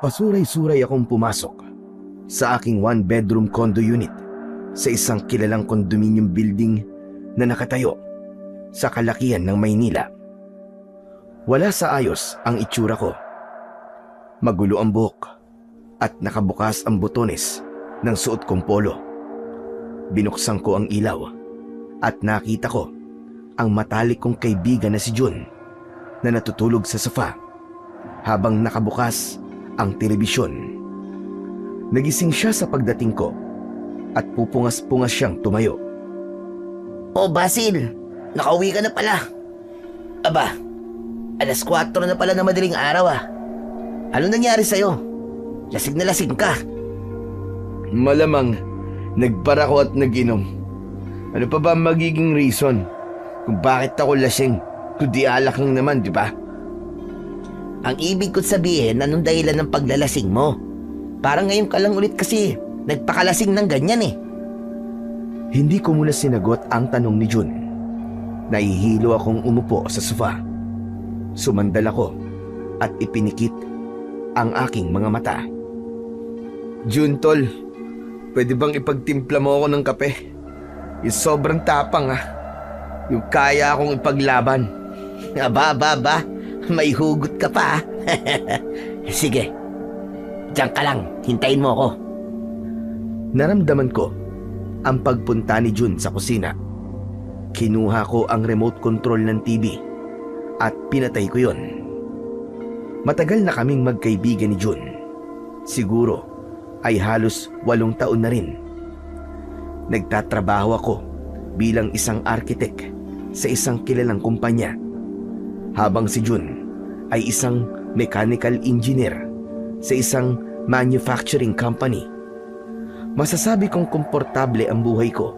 Pasuray-suray akong pumasok sa aking one-bedroom condo unit sa isang kilalang condominium building na nakatayo sa kalakihan ng Maynila. Wala sa ayos ang itsura ko. Magulo ang buhok at nakabukas ang butones ng suot kong polo. Binuksan ko ang ilaw at nakita ko ang matalik kong kaibigan na si Jun na natutulog sa sofa habang nakabukas ang telebisyon. Nagising siya sa pagdating ko at pupungas-pungas siyang tumayo. Oh, Basil, nakauwi ka na pala. Aba, 4:00 na pala na madaling araw ah. Ano nangyari sa'yo? Lasing na lasing ka. Malamang nagpara ko at nag-inom. Ano pa ba magiging reason kung bakit ako lasing? Kundi alak lang naman, di ba? Ang ibig ko sabihin, anong dahilan ng paglalasing mo? Parang ngayon ka lang ulit kasi nagpakalasing ng ganyan eh. Hindi ko muna sinagot ang tanong ni Jun. Nahihilo akong umupo sa sofa. Sumandal ako at ipinikit ang aking mga mata. Jun, tol, pwede bang ipagtimpla mo ako ng kape? Yung sobrang tapang ah. Yung kaya akong ipaglaban. Aba, may hugot ka pa ah. Sige, diyan ka lang, hintayin mo ako. Naramdaman ko ang pagpunta ni Jun sa kusina. Kinuha ko ang remote control ng TV at pinatay ko yon. Matagal na kaming magkaibigan ni Jun. Siguro ay halos 8 taon na rin. Nagtatrabaho ako bilang isang architect sa isang kilalang kumpanya, habang si Jun ay isang mechanical engineer sa isang manufacturing company. Masasabi kong komportable ang buhay ko.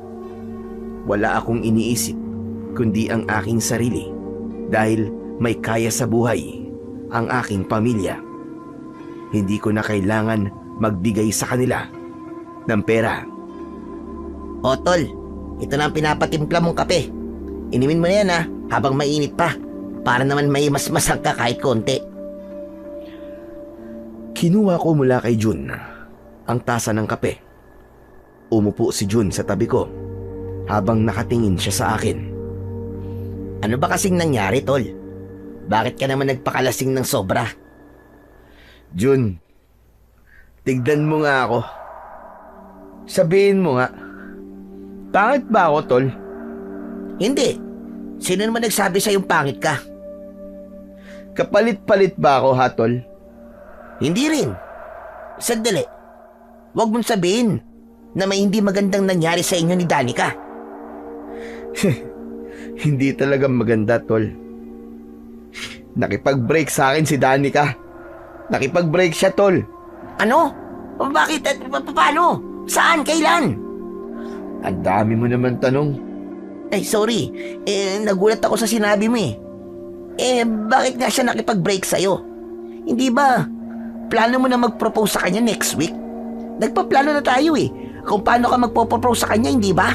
Wala akong iniisip kundi ang aking sarili dahil may kaya sa buhay ang aking pamilya. Hindi ko na kailangan magbigay sa kanila ng pera. O tol, ito na ang pinapatimpla mong kape. Inumin mo na yan ha, habang mainit pa, para naman may masmasang ka kahit konti. Kinuha ko mula kay Jun ang tasa ng kape. Umupo si Jun sa tabi ko habang nakatingin siya sa akin. Ano ba kasing nangyari, tol? Bakit ka naman nagpakalasing ng sobra? Jun, tignan mo nga ako. Sabihin mo nga, pangit ba ako, tol? Hindi. Sino naman nagsabi sa'yong pangit ka? Kapalit-palit ba ako, ha, tol? Hindi rin. Sandali. Huwag mong sabihin na may hindi magandang nangyari sa inyo ni Danica. Hindi talaga maganda, tol. Nakipag-break sa akin si Danica. Nakipag-break siya, tol. Ano? Bakit? At paano? Saan? Kailan? Ang dami mo naman tanong. Ay, sorry. Nagulat ako sa sinabi mo eh. Bakit nga siya nakipag-break sa'yo? Hindi ba plano mo na mag-propose sa kanya next week? Nagpaplano na tayo eh. Kung paano ka magpo-propose sa kanya, hindi ba?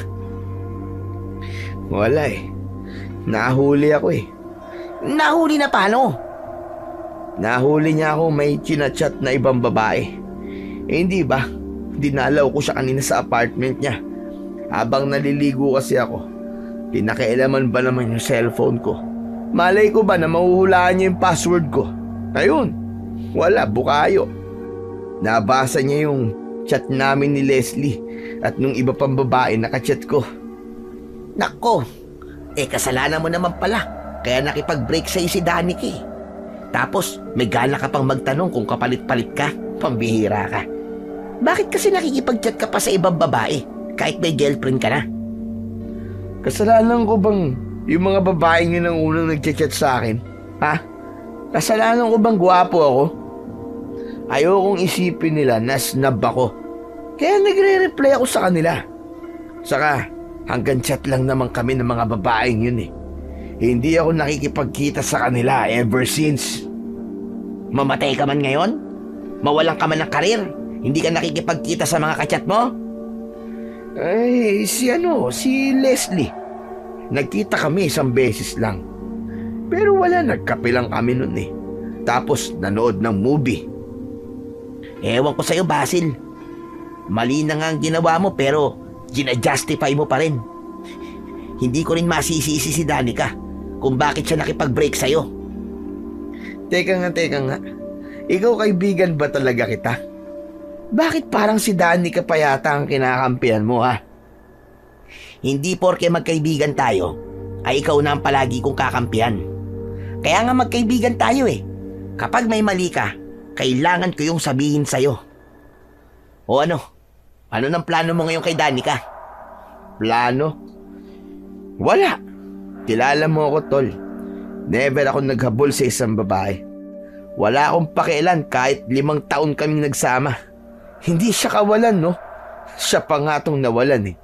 Wala eh. Nahuli ako eh. Nahuli na paano? Nahuli niya ako may chinachat na ibang babae. Hindi ba? Dinalaw ko siya kanina sa apartment niya. Habang naliligo kasi ako, pinakialaman ba naman yung cellphone ko? Malay ko ba na mahuhulaan niya yung password ko? Ayun, wala, bukayo. Nabasa niya yung chat namin ni Leslie at nung iba pang babae nakachat ko. Nako, kasalanan mo naman pala. Kaya nakipag-break sa'yo si Danica eh. Tapos may gana ka pang magtanong kung kapalit-palit ka. Pambihira ka. Bakit kasi nakikipag-chat ka pa sa ibang babae kahit may girlfriend ka na? Kasalanan ko bang yung mga babaeng yun ang unang nag-chat sa akin? Ha? Kasalanan ko bang gwapo ako? Ayokong isipin nila na snub ako. Kaya nagre-reply ako sa kanila. Saka hanggang chat lang naman kami ng mga babaeng yun eh. Hindi ako nakikipagkita sa kanila ever since. Mamatay ka man ngayon? Mawalan ka man ng karir? Hindi ka nakikipagkita sa mga kachat mo? Ay, si Leslie. Nagkita kami isang beses lang. Pero wala, nagkape lang kami nun eh. Tapos nanood ng movie. Ewan ko sa'yo, Basil. Mali na nga ang ginawa mo pero gina-justify mo pa rin. Hindi ko rin masisisi si Danica kung bakit siya nakipag-break sa'yo. Teka nga. Ikaw kaibigan ba talaga kita? Bakit parang si Danica pa yata ang kinakampihan mo, ha? Hindi porke magkaibigan tayo, ay ikaw na ang palagi kong kakampihan. Kaya nga magkaibigan tayo eh. Kapag may mali ka, kailangan ko yung sabihin sa'yo. O ano? Ano nang plano mo ngayon kay Danica? Plano? Wala. Kilala mo ako, tol. Never ako naghabol sa isang babae. Wala akong pakialam kahit 5 taon kaming nagsama. Hindi siya kawalan, no? Siya pa nga tong nawalan eh.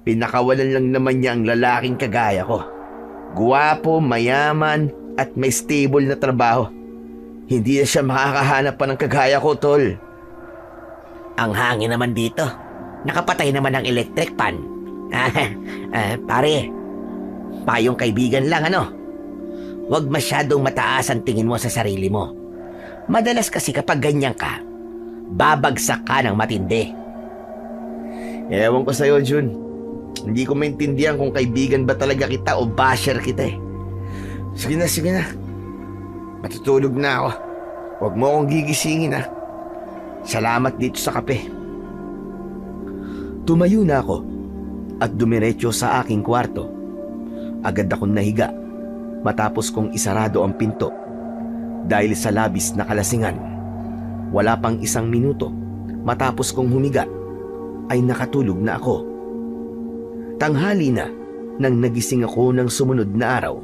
Pinakawalan lang naman niya ang lalaking kagaya ko. Guwapo, mayaman, at may stable na trabaho. Hindi na siya makakahanap pa ng kagaya ko, tol. Ang hangin naman dito. Nakapatay naman ang electric fan. Pare, payong kaibigan lang ano? Huwag masyadong mataas ang tingin mo sa sarili mo. Madalas kasi kapag ganyan ka, babagsak ka ng matindi. Ewan ko sa'yo, Jun. Hindi ko maintindihan kung kaibigan ba talaga kita o basher kita eh. Sige na. Matutulog na ako. Huwag mo akong gigisingin, ha. Salamat dito sa kape. Tumayo na ako at dumiretso sa aking kwarto. Agad akong nahiga matapos kong isarado ang pinto dahil sa labis na kalasingan. Wala pang 1 minuto matapos kong humiga ay nakatulog na ako. Tanghali na nang nagising ako ng sumunod na araw.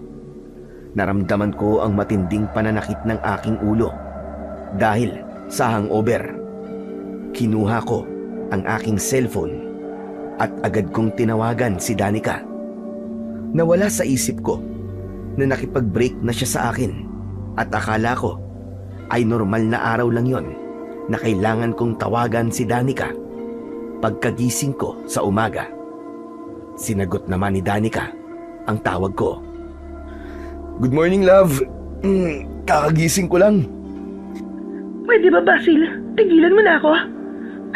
Naramdaman ko ang matinding pananakit ng aking ulo dahil sa hangover. Kinuha ko ang aking cellphone at agad kong tinawagan si Danica. Nawala sa isip ko na nakipag-break na siya sa akin at akala ko ay normal na araw lang yon na kailangan kong tawagan si Danica pagkagising ko sa umaga. Sinagot naman ni Danica ang tawag ko. Good morning, love. Kakagising ko lang. Pwede ba, Basil? Tigilan mo na ako.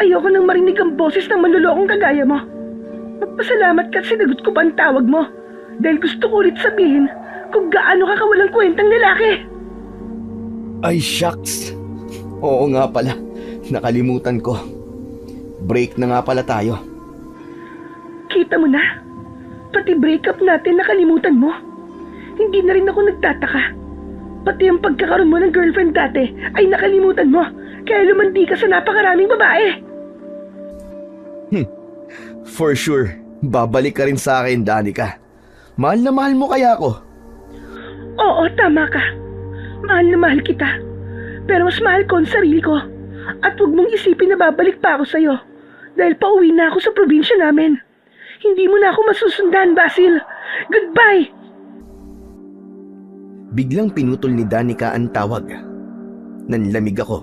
Ayoko nang marinig ang boses ng manlulokong kagaya mo. Magpasalamat ka at sinagot ko pa ang tawag mo. Dahil gusto ko ulit sabihin kung gaano ka kawalang kwentang lalaki. Ay, shucks. Oo nga pala. Nakalimutan ko. Break na nga pala tayo. Kita mo na? Pati breakup natin nakalimutan mo. Hindi na rin ako nagtataka. Pati ang pagkakaroon mo ng girlfriend dati ay nakalimutan mo. Kaya lumandi ka sa napakaraming babae. For sure, babalik ka rin sa akin, Danica. Mahal na mahal mo kaya ako? Oo, tama ka. Mahal na mahal kita. Pero mas mahal ko ang sarili ko. At huwag mong isipin na babalik pa ako sa'yo. Dahil pauwi na ako sa probinsya namin. Hindi mo na ako masusundan, Basil. Goodbye! Biglang pinutol ni Danica ang tawag. Nanlamig ako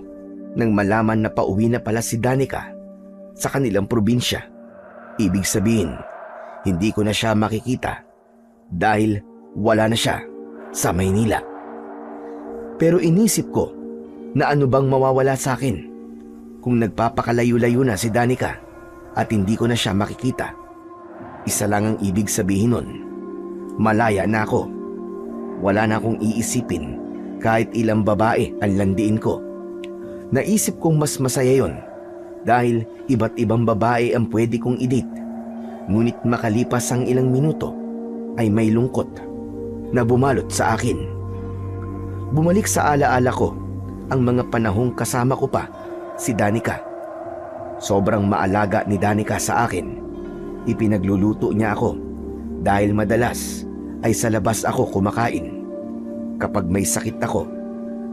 nang malaman na pauwi na pala si Danica sa kanilang probinsya. Ibig sabihin, hindi ko na siya makikita dahil wala na siya sa Maynila. Pero inisip ko na ano bang mawawala sa akin kung nagpapakalayo-layo na si Danica at hindi ko na siya makikita. Isa lang ang ibig sabihin nun. Malaya na ako. Wala na akong iisipin kahit ilang babae ang landiin ko. Naisip kong mas masaya yon dahil iba't ibang babae ang pwede kong i-date. Ngunit makalipas ang ilang minuto ay may lungkot na bumalot sa akin. Bumalik sa alaala ko ang mga panahong kasama ko pa si Danica. Sobrang maalaga ni Danica sa akin. Ipinagluluto niya ako dahil madalas ay sa labas ako kumakain. Kapag may sakit ako,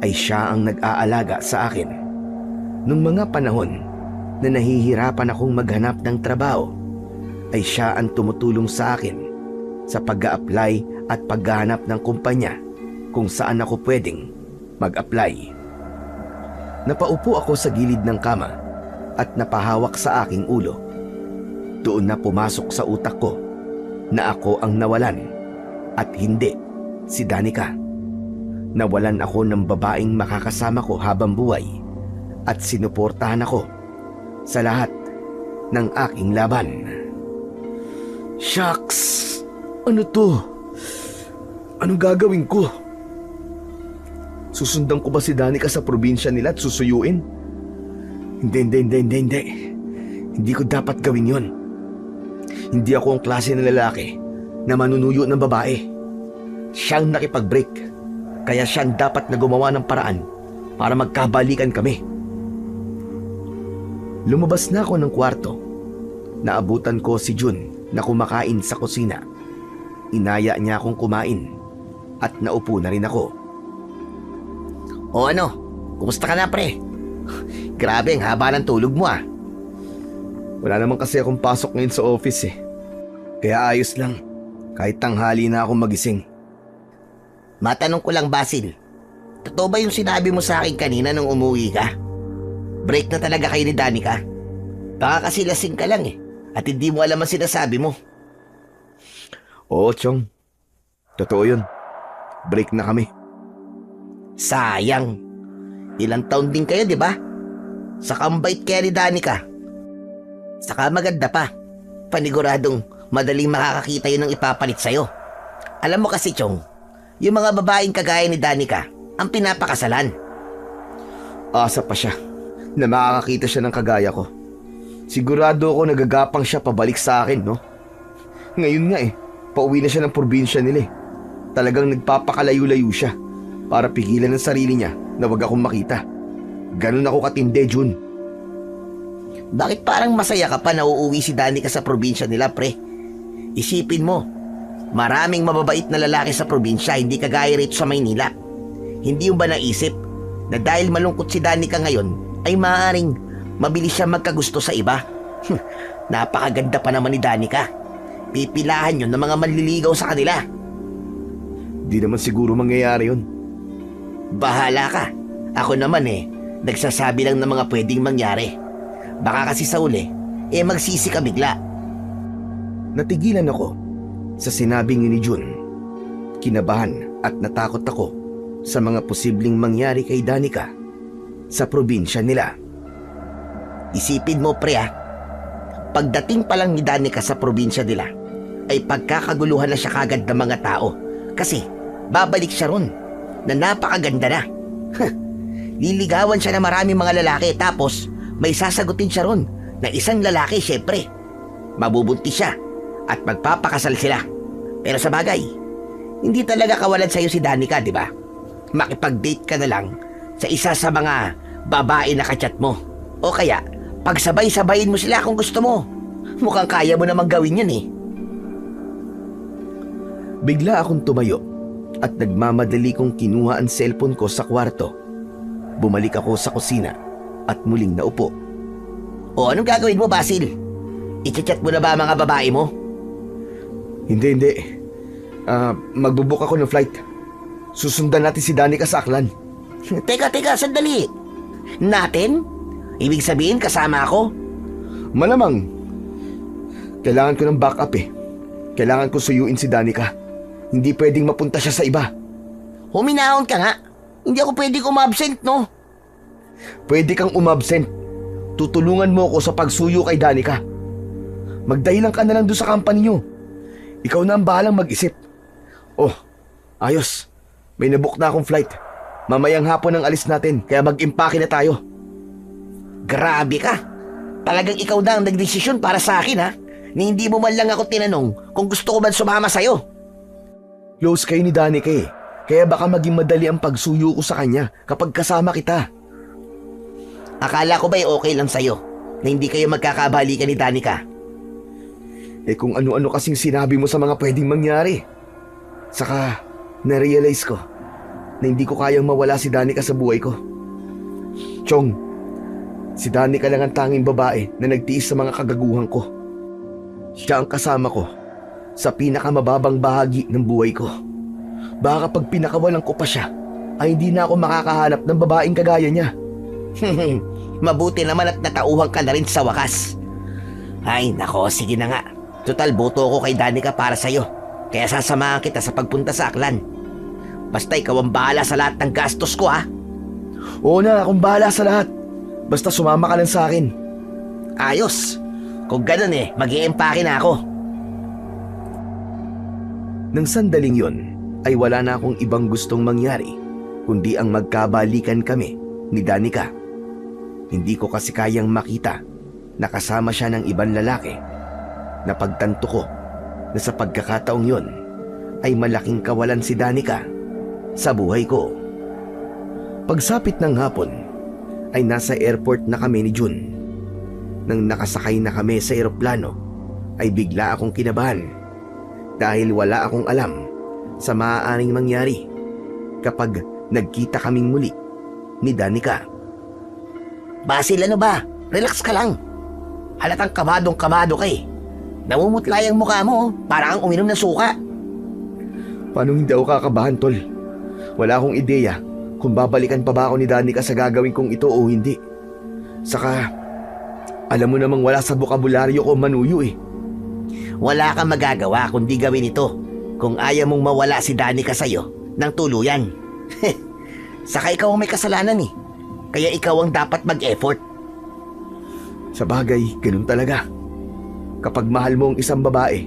ay siya ang nag-aalaga sa akin. Nung mga panahon na nahihirapan akong maghanap ng trabaho, ay siya ang tumutulong sa akin sa pag-a-apply at paghahanap ng kumpanya kung saan ako pwedeng mag-apply. Napaupo ako sa gilid ng kama at napahawak sa aking ulo. Doon na pumasok sa utak ko na ako ang nawalan at hindi si Danica. Nawalan ako ng babaeng makakasama ko habang buhay at sinuportahan ako sa lahat ng aking laban. Shucks! Ano to? Anong gagawin ko? Susundan ko ba si Danica sa probinsya nila at susuyuin? Hindi. Hindi ko dapat gawin yon. Hindi ako ang klase ng lalaki na manunuyo ng babae. Siyang nakipag-break, kaya siyang dapat na gumawa ng paraan para magkabalikan kami. Lumabas na ako ng kwarto. Naabutan ko si Jun na kumakain sa kusina. Inaya niya akong kumain at naupo na rin ako. O ano, kumusta ka na pre? Grabe ang haba ng tulog mo ah. Wala naman kasi akong pasok ngayon sa office eh. Kaya ayos lang, kahit tanghali na akong magising. Matanong ko lang Basil, totoo ba yung sinabi mo sa akin kanina nung umuwi ka? Break na talaga kayo ni Danica? Baka kasi lasing ka lang eh, at hindi mo alam ang sinasabi mo. Oo, Chong. Totoo yun. Break na kami. Sayang. Ilang taon din kayo, di ba? Saka ang bait kaya ni Danica. Saka maganda pa. Paniguradong madaling makakakita yun ng ipapalit sa'yo. Alam mo kasi, Chong, yung mga babaeng kagaya ni Danica ang pinapakasalan. Asa pa siya na makakakita siya ng kagaya ko. Sigurado ako nagagapang siya pabalik sa akin, no? Ngayon nga eh, pauwi na siya ng probinsya nila eh. Talagang nagpapakalayo-layo siya para pigilan ang sarili niya na wag akong makita. Ganun ako katindi, Jun. Bakit parang masaya ka pa na uuwi si Danica sa probinsya nila, pre? Isipin mo, maraming mababait na lalaki sa probinsya, hindi kagaya rito sa Maynila. Hindi mo ba naisip na dahil malungkot si Danica ngayon, ay maaaring mabilis siya magkagusto sa iba? Napakaganda pa naman ni Danica. Pipilahan yun ng mga manliligaw sa kanila. Di naman siguro mangyayari yun. Bahala ka. Ako naman nagsasabi lang ng mga pwedeng mangyari. Baka kasi sa uli, magsisi ka bigla. Natigilan ako sa sinabing ni Jun. Kinabahan at natakot ako sa mga posibleng mangyari kay Danica sa probinsya nila. Isipin mo pre pagdating pa lang ni Danica sa probinsya nila, ay pagkakaguluhan na siya kagad ng mga tao. Kasi babalik siya ron na napakaganda na. Liligawan siya ng maraming mga lalaki, tapos may sasagutin siya ron na isang lalaki syempre. Mabubuntis siya at magpapakasal sila. Pero sa bagay, hindi talaga kawalan sa'yo si Danica, di ba? Makipag-date ka na lang sa isa sa mga babae na kachat mo. O kaya, pagsabay-sabayin mo sila kung gusto mo. Mukhang kaya mo namang gawin yun eh. Bigla akong tumayo at nagmamadali kong kinuha ang cellphone ko sa kwarto. Bumalik ako sa kusina at muling naupo. O anong gagawin mo, Basil? I-chat mo na ba ang mga babae mo? Hindi. Magbubook ako ng flight. Susundan natin si Danica sa Aklan. Teka, sandali. Natin? Ibig sabihin kasama ako? Malamang. Kailangan ko ng backup eh. Kailangan ko suyuin si Danica. Hindi pwedeng mapunta siya sa iba. Huminahon ka nga. Hindi ako pwedeng umabsent, no? Pwede kang umabsent. Tutulungan mo ako sa pagsuyo kay Danica. Magdahilan ka na lang doon sa company niyo. Ikaw na ang bahalang mag-isip. Oh, ayos. May nabook na akong flight. Mamayang hapon ang alis natin, kaya mag-impake na tayo. Grabe ka. Talagang ikaw na ang nagdesisyon para sa akin, ha? Ni hindi mo man lang ako tinanong kung gusto ko ba sumama sa'yo. Close kayo ni Danica eh. Kaya baka maging madali ang pagsuyo ko sa kanya kapag kasama kita. Akala ko ba'y okay lang sa'yo na hindi kayo magkakabalikan ni Danica? Kung ano-ano kasing sinabi mo sa mga pwedeng mangyari. Saka, na-realize ko na hindi ko kayang mawala si Danica sa buhay ko. Chong, si Danica lang ang tanging babae na nagtiis sa mga kagaguhan ko. Siya ang kasama ko sa pinakamababang bahagi ng buhay ko. Baka kapag pinakawalan ko pa siya, ay hindi na ako makakahanap ng babaeng kagaya niya. Mabuti naman at natauhan ka na rin sa wakas. Ay nako, sige na nga. Total, boto ko kay Danica para sa'yo. Kaya sasamahan kita sa pagpunta sa Aklan. Basta ikaw ang bahala sa lahat ng gastos ko, ha? Oo na, akong bahala sa lahat. Basta sumama ka lang sa akin. Ayos. Kung ganun mag-iimpake na ako. Nang sandaling yon ay wala na akong ibang gustong mangyari kundi ang magkabalikan kami ni Danica. Hindi ko kasi kayang makita na kasama siya ng ibang lalaki. Napagtanto ko na sa pagkakataong yon ay malaking kawalan si Danica sa buhay ko. Pagsapit ng hapon ay nasa airport na kami ni June. Nang nakasakay na kami sa eroplano ay bigla akong kinabahan dahil wala akong alam sa maaaring mangyari kapag nagkita kaming muli ni Danica. Basil, ano ba? Relax ka lang. Halatang kabadong-kabado ka Namumutlay ang mukha mo, para kang uminom ng suka. Paano hindi ako kakabahan, tol? Wala akong ideya kung babalikan pa ba ako ni Danica sa gagawin kong ito o hindi. Saka, alam mo namang wala sa bokabularyo ko manuyo Wala kang magagawa kundi gawin ito kung ayaw mong mawala si Danica sa'yo ng tuluyan. Saka ikaw ang may kasalanan Kaya ikaw ang dapat mag-effort. Sa bagay, ganun talaga. Kapag mahal mo ang isang babae,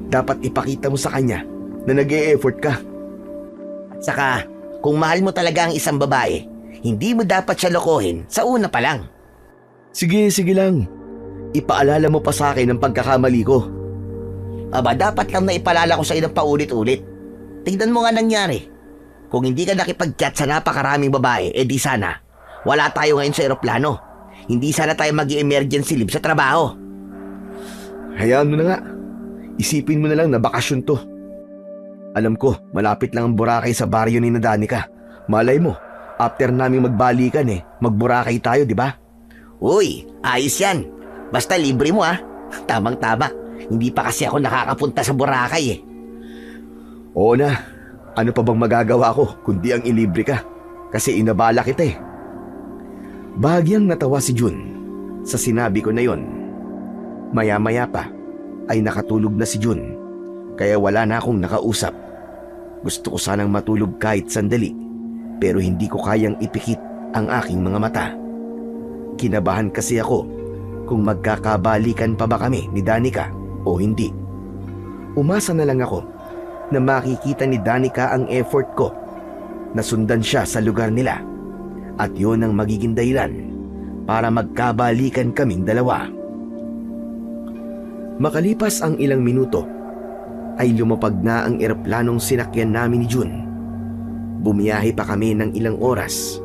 dapat ipakita mo sa kanya na nag-e-effort ka. At saka, kung mahal mo talaga ang isang babae, hindi mo dapat siya lokohin sa una pa lang. Sige lang. Ipaalala mo pa sa akin ang pagkakamali ko. Aba, dapat lang na ipaalala ko sa iyo ng paulit-ulit. Tignan mo nga nangyari. Kung hindi ka nakipag-chat sa napakaraming babae, di sana wala tayo ngayon sa eroplano. Hindi sana tayo mag-emergency leave sa trabaho. Hayaan mo na nga. Isipin mo na lang na bakasyon to. Alam ko, malapit lang ang Boracay sa baryo ni Danica. Malay mo, after naming magbalikan mag-Boracay tayo, di ba? Uy, ayos yan. Basta libre mo Tamang-tama. Hindi pa kasi ako nakakapunta sa Boracay Oo na. Ano pa bang magagawa ko kundi ang ilibre ka? Kasi inabala kita Bahagyang natawa si June sa sinabi ko na yon. Maya-maya pa ay nakatulog na si June, kaya wala na akong nakausap. Gusto ko sanang matulog kahit sandali, pero hindi ko kayang ipikit ang aking mga mata. Kinabahan kasi ako kung magkakabalikan pa ba kami ni Danica o hindi. Umasa na lang ako na makikita ni Danica ang effort ko na sundan siya sa lugar nila, at yun ang magiging dahilan para magkabalikan kaming dalawa. Makalipas ang ilang minuto ay lumapag na ang eroplanong sinakyan namin ni June. Bumiyahe pa kami ng ilang oras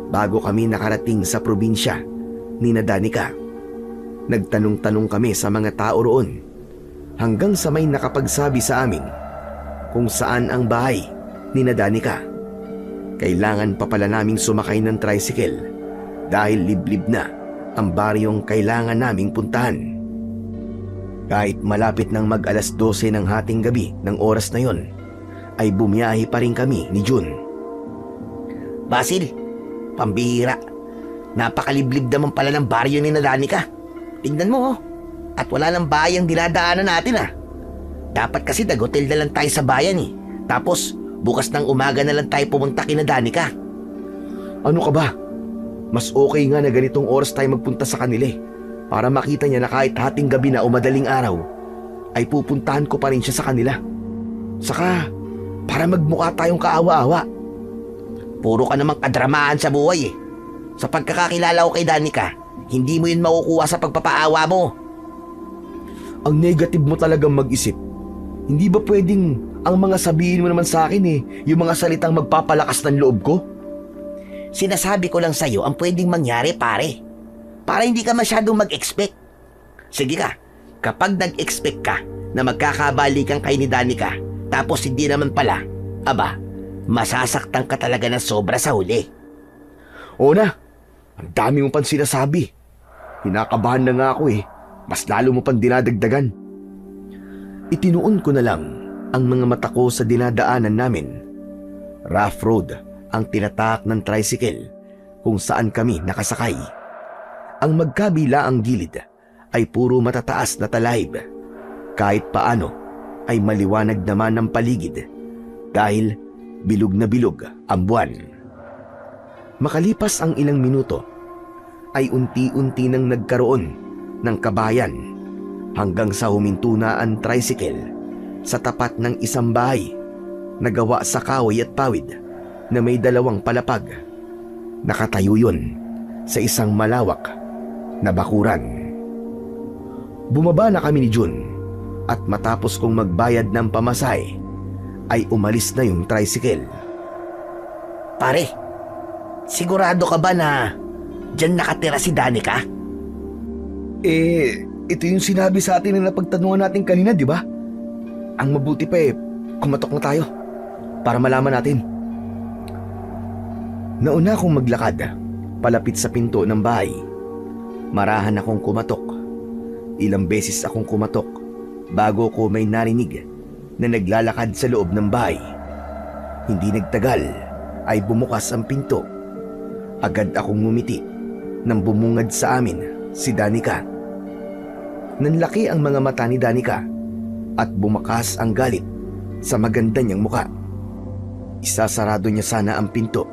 bago kami nakarating sa probinsya ni Danica. Nagtanong-tanong kami sa mga tao roon hanggang sa may nakapagsabi sa amin kung saan ang bahay ni Danica. Kailangan pa pala naming sumakay ng tricycle dahil liblib na ang baryong kailangan naming puntahan. Kahit malapit ng mag-alas 12 ng hating gabi ng oras na yon, ay bumiyahe pa rin kami ni June. Basil, pambihira. Napakaliblib naman pala ng baryo ni Danica. Tingnan mo At wala ng bayang dinadaanan natin Dapat kasi nag-hotel na lang tayo sa bayan Tapos bukas ng umaga na lang tayo pumunta kina Danica. Ano ka ba? Mas okay nga na ganitong oras tayo magpunta sa kanila para makita niya na kahit hating gabi na o madaling araw ay pupuntahan ko pa rin siya sa kanila. Saka para magmukha tayong kaawa-awa. Puro ka namang kadramahan sa buhay Sa pagkakakilala ko kay Danica, hindi mo yun makukuha sa pagpapaawa mo. Ang negative mo talagang mag-isip. Hindi ba pwedeng ang mga sabihin mo naman sa akin yung mga salitang magpapalakas ng loob ko? Sinasabi ko lang sa'yo ang pwedeng mangyari, pare. Para hindi ka masyadong mag-expect. Sige ka, kapag nag-expect ka na magkakabalikan kay ni Danica, tapos hindi naman pala, aba, masasaktan ka talaga ng sobra sa huli. Oo na, ang dami mo pang sinasabi. Hinakabahan na nga ako mas lalo mo pang dinadagdagan. Itinuon ko na lang ang mga mata ko sa dinadaanan namin. Rough road ang tinatahak ng tricycle kung saan kami nakasakay. Ang magkabila ang gilid ay puro matataas na talahib. Kahit paano ay maliwanag naman ang paligid dahil bilog na bilog ang buwan. Makalipas ang ilang minuto ay unti-unti nang nagkaroon ng kabayan hanggang sa huminto na ang tricycle sa tapat ng isang bahay na gawa sa kahoy at pawid na may 2 palapag. Nakatayo yun sa isang malawak na bakuran. Bumaba na kami ni Jun at matapos kong magbayad ng pamasahe ay umalis na yung tricycle. Pare, sigurado ka ba na dyan nakatira si Danica? Ito yung sinabi sa atin na napagtanungan natin kanina, di ba? Ang mabuti pa kumatok na tayo para malaman natin. Nauna akong maglakad palapit sa pinto ng bahay. Marahan akong kumatok. Ilang beses akong kumatok bago ko may narinig na naglalakad sa loob ng bahay. Hindi nagtagal ay bumukas ang pinto. Agad akong ngumiti nang bumungad sa amin si Danica. Nanlaki ang mga mata ni Danica at bumakas ang galit sa maganda niyang muka. Isasarado niya sana ang pinto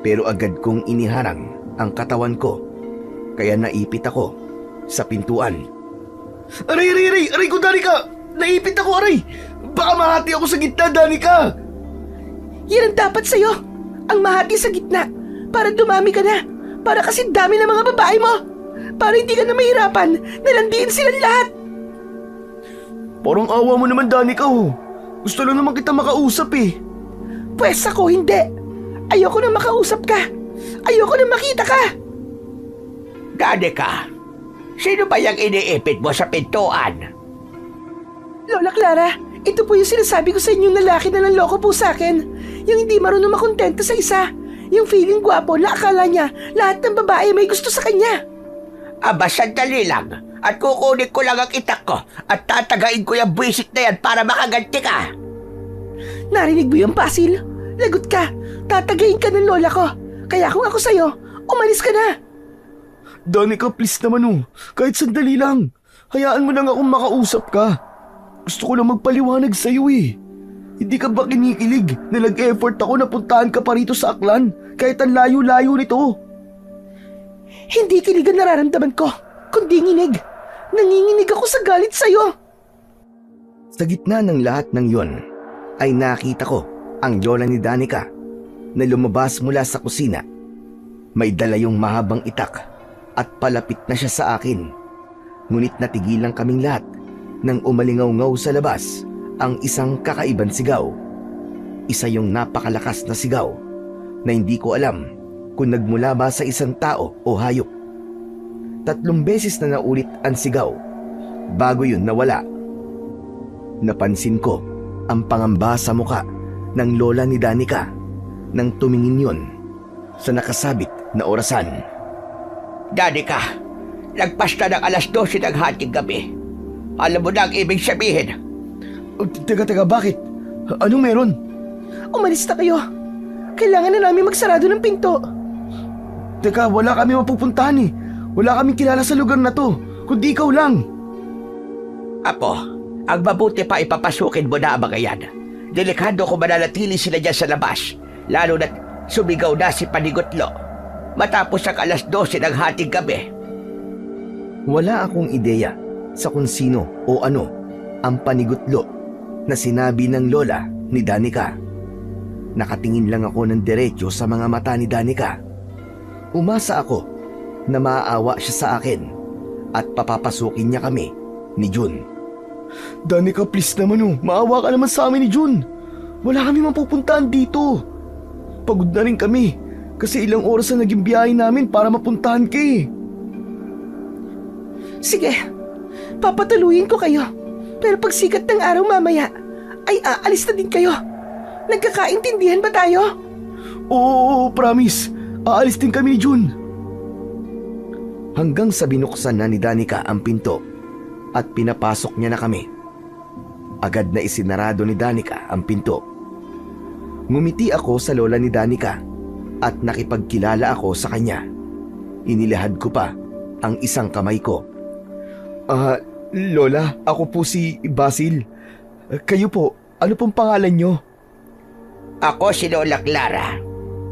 pero agad kong iniharang ang katawan ko kaya naipit ako sa pintuan. Aray ko, Danica! Naipit ako, aray! Baka mahati ako sa gitna, Danica! Yan ang dapat sa'yo. Ang mahati sa gitna. Para dumami ka na. Para kasi dami ng mga babae mo. Para hindi ka na mahirapan na landiin silang lahat. Parang awa mo naman, Danica, oh. Gusto lang naman kita makausap eh. Pwes ako hindi. Ayoko na makausap ka. Ayoko na makita ka. Danica, sino ba yung iniipit mo sa pintuan? Lola Clara, ito po yung sinasabi ko sa inyong lalaki na nanloko po sa akin. Yung hindi marunong makontento sa isa. Yung feeling gwapo na akala niya lahat ng babae may gusto sa kanya. Aba, sandali lang. At kukunin ko lang ang itak ko at tatagain ko yung buwisit na yan para makaganti ka. Narinig mo yung Basil? Lagot ka. Tatagayin ka ng lola ko. Kaya kung ako sa'yo, umalis ka na. Danica, please naman oh. Kahit sandali lang. Hayaan mo lang akong makausap ka. Gusto ko lang magpaliwanag sa'yo eh. Hindi ka ba kinikilig na nag-effort ako na puntahan ka pa rito sa Aklan kahit ang layo-layo nito? Hindi kilig ang nararamdaman ko, kundi nginig. Nanginginig ako sa galit sa'yo. Sa gitna ng lahat ng yon, ay nakita ko ang lola ni Danica na lumabas mula sa kusina. May dala yung mahabang itak at palapit na siya sa akin. Ngunit natigilan kaming lahat nang umalingaw-ngaw sa labas ang isang kakaibang sigaw. Isa yung napakalakas na sigaw na hindi ko alam kung nagmula ba sa isang tao o hayop. 3 beses na naulit ang sigaw bago yun nawala. Napansin ko ang pangamba sa muka ng lola ni Danica nang tumingin yon sa nakasabit na orasan. Danica, lagpas na ng 12:00 ng hating gabi. Alam mo na ang ibig sabihin. Teka, bakit? Anong meron? Umalis na kayo. Kailangan na namin magsarado ng pinto. Teka, wala kami mapupuntahan eh. Wala kaming kilala sa lugar na to, kundi ikaw lang. Apo, ang mabuti pa ipapasukin mo na ang mga yan. Delikado kung mananatili sila dyan sa labas, lalo na't sumigaw na si Panigutlo matapos ang 12:00 ng hating gabi. Wala akong ideya sa kung sino o ano ang Panigutlo na sinabi ng lola ni Danica. Nakatingin lang ako ng diretso sa mga mata ni Danica. Umasa ako na maaawa siya sa akin at papapasukin niya kami ni Jun. Danica, please naman oh. Maawa ka naman sa amin ni Jun. Wala kami mapupuntahan dito. Pagod na rin kami kasi ilang oras na naging biyahe namin para mapuntahan ka eh. Sige, papatuloyin ko kayo. Pero pag sikat ng araw mamaya, ay aalis na din kayo. Nagkakaintindihan ba tayo? Oo, promise. Aalis din kami ni Jun. Hanggang sa binuksan na ni Danica ang pinto at pinapasok niya na kami. Agad na isinarado ni Danica ang pinto. Ngumiti ako sa lola ni Danica at nakipagkilala ako sa kanya. Inilahad ko pa ang isang kamay ko. Lola, ako po si Basil. Kayo po, ano pong pangalan nyo? Ako si Lola Clara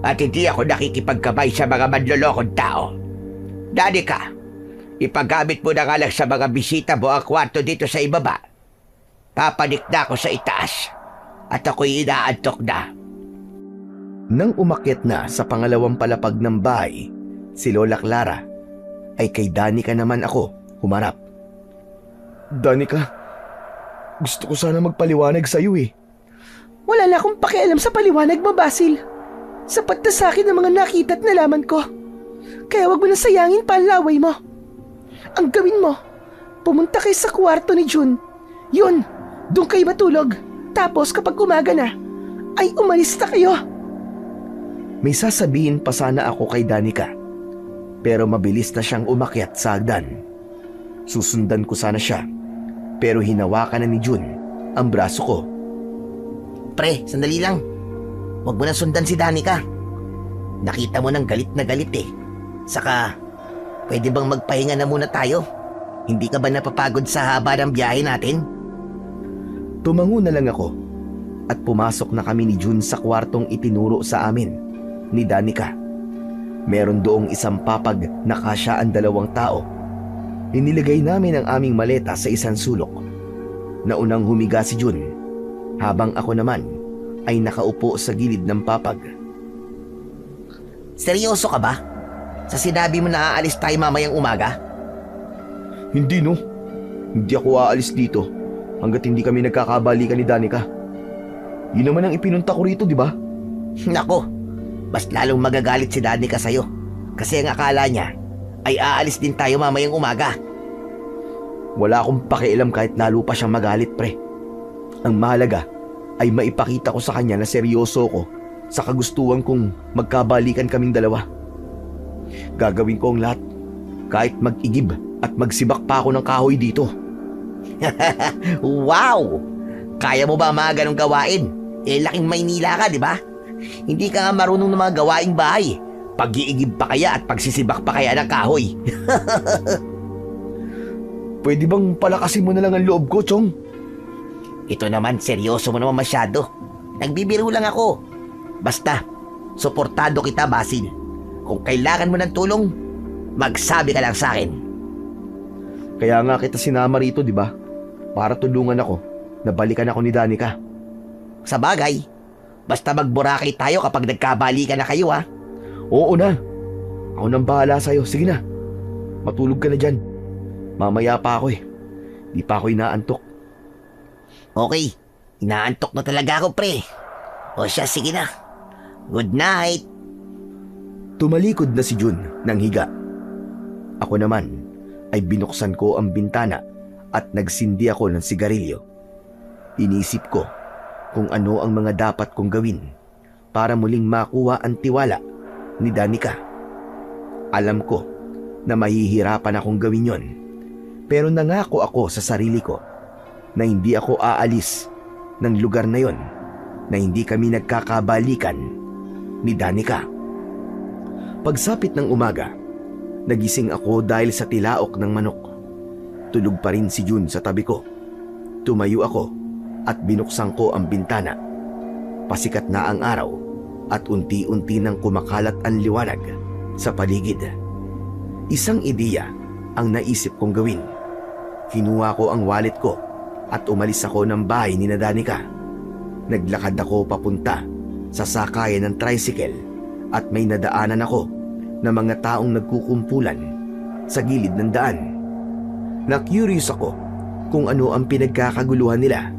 at hindi ako nakikipagkabay sa mga manlolokong tao. Danica, ipagamit mo na nga lang sa mga bisita mo ang kwarto dito sa ibaba. Papanik na ako sa itaas at ako'y inaantok na. Nang umakyat na sa pangalawang palapag ng bahay, si Lola Clara, ay kay Danica naman ako humarap. Danica, gusto ko sana magpaliwanag sa'yo eh. Wala na akong pakialam sa paliwanag mo, Basil. Sapat na sa akin ang mga nakita at nalaman ko. Kaya wag mo na sayangin pa ang laway mo. Ang gawin mo, pumunta kayo sa kwarto ni June. Yun, doon kayo matulog. Tapos kapag umaga na, ay umalis na kayo. May sasabihin pa sana ako kay Danica, pero mabilis na siyang umakyat sa hagdan. Susundan ko sana siya, pero hinawakan na ni June ang braso ko. Pre, sandali lang. Huwag mo na sundan si Danica. Nakita mo ng galit na galit eh. Saka, pwede bang magpahinga na muna tayo? Hindi ka ba napapagod sa haba ng biyahe natin? Tumango na lang ako at pumasok na kami ni June sa kwartong itinuro sa amin ni Danica. Meron doong isang papag na kasya ang 2 tao. Inilagay namin ang aming maleta sa isang sulok. Naunang humiga si June, habang ako naman ay nakaupo sa gilid ng papag. Seryoso ka ba? Sa sinabi mo na aalis tayo mamayang umaga? Hindi no, hindi ako aalis dito hanggat hindi kami nagkakabalikan ni Danica. Yun naman ang ipinunta ko rito, di ba? Nako, mas lalong magagalit si Danica sa'yo. Kasi ang akala niya ay aalis din tayo mamayang umaga. Wala akong pakialam kahit lalo pa siyang magalit, pre. Ang mahalaga ay maipakita ko sa kanya na seryoso ko sa kagustuhan kong magkabalikan kaming dalawa. Gagawin ko ang lahat, kahit mag-igib at magsibak pa ako ng kahoy dito. Wow! Kaya mo ba mga ganong gawain? Laking Maynila ka, di ba? Hindi ka nga marunong ng mga gawaing bahay. Pag-iigib pa kaya at pagsisibak pa kaya ng kahoy? Pwede bang palakasin mo na lang ang loob ko, Chong? Ito naman, seryoso mo naman masyado. Nagbibiro lang ako. Basta, suportado kita, Basil. Kung kailangan mo ng tulong, magsabi ka lang sa akin. Kaya nga kita sinama rito, di ba? Para tulungan ako na balikan ako ni Danica. Sa bagay, basta magburakay tayo kapag nagkabalikan na kayo, ha? Oo na. Ako nang bahala sa'yo. Sige na. Matulog ka na dyan. Mamaya pa ako eh. Di pa ako inaantok. Okay, inaantok na talaga ako, pre. O siya, sige na. Good night. Tumalikod na si June ng higa. Ako naman ay binuksan ko ang bintana at nagsindi ako ng sigarilyo. Inisip ko kung ano ang mga dapat kong gawin para muling makuha ang tiwala ni Danica. Alam ko na mahihirapan akong gawin yon, pero nangako ako sa sarili ko na hindi ako aalis ng lugar na yon na hindi kami nagkakabalikan ni Danica. Pagsapit ng umaga, nagising ako dahil sa tilaok ng manok. Tulog pa rin si June sa tabi ko. Tumayo ako at binuksan ko ang bintana. Pasikat na ang araw at unti-unti nang kumakalat ang liwanag sa paligid. Isang ideya ang naisip kong gawin. Kinuha ko ang wallet ko at umalis ako ng bahay ni Danica. Naglakad ako papunta sa sakayan ng tricycle at may nadaanan ako na mga taong nagkukumpulan sa gilid ng daan. Na-curious ako kung ano ang pinagkakaguluhan nila,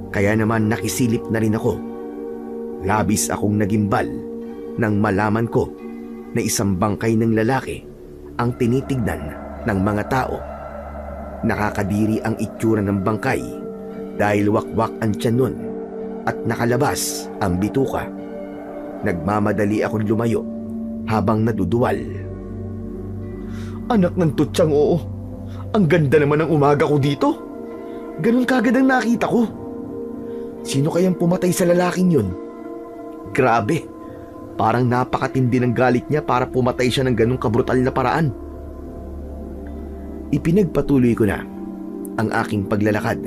kaya naman nakisilip na rin ako. Labis akong nagimbal nang malaman ko na isang bangkay ng lalaki ang tinitignan ng mga tao. Nakakadiri ang itsura ng bangkay dahil wakwak ang tiyan nun at nakalabas ang bituka. Nagmamadali akong lumayo habang naduduwal. Anak ng tutsang, oo. Ang ganda naman ng umaga ko dito. Ganun kagad ang nakita ko. Sino kayang pumatay sa lalaking yun? Grabe, parang napakatindi ng galit niya para pumatay siya ng ganung kabrutal na paraan. Ipinagpatuloy ko na ang aking paglalakad.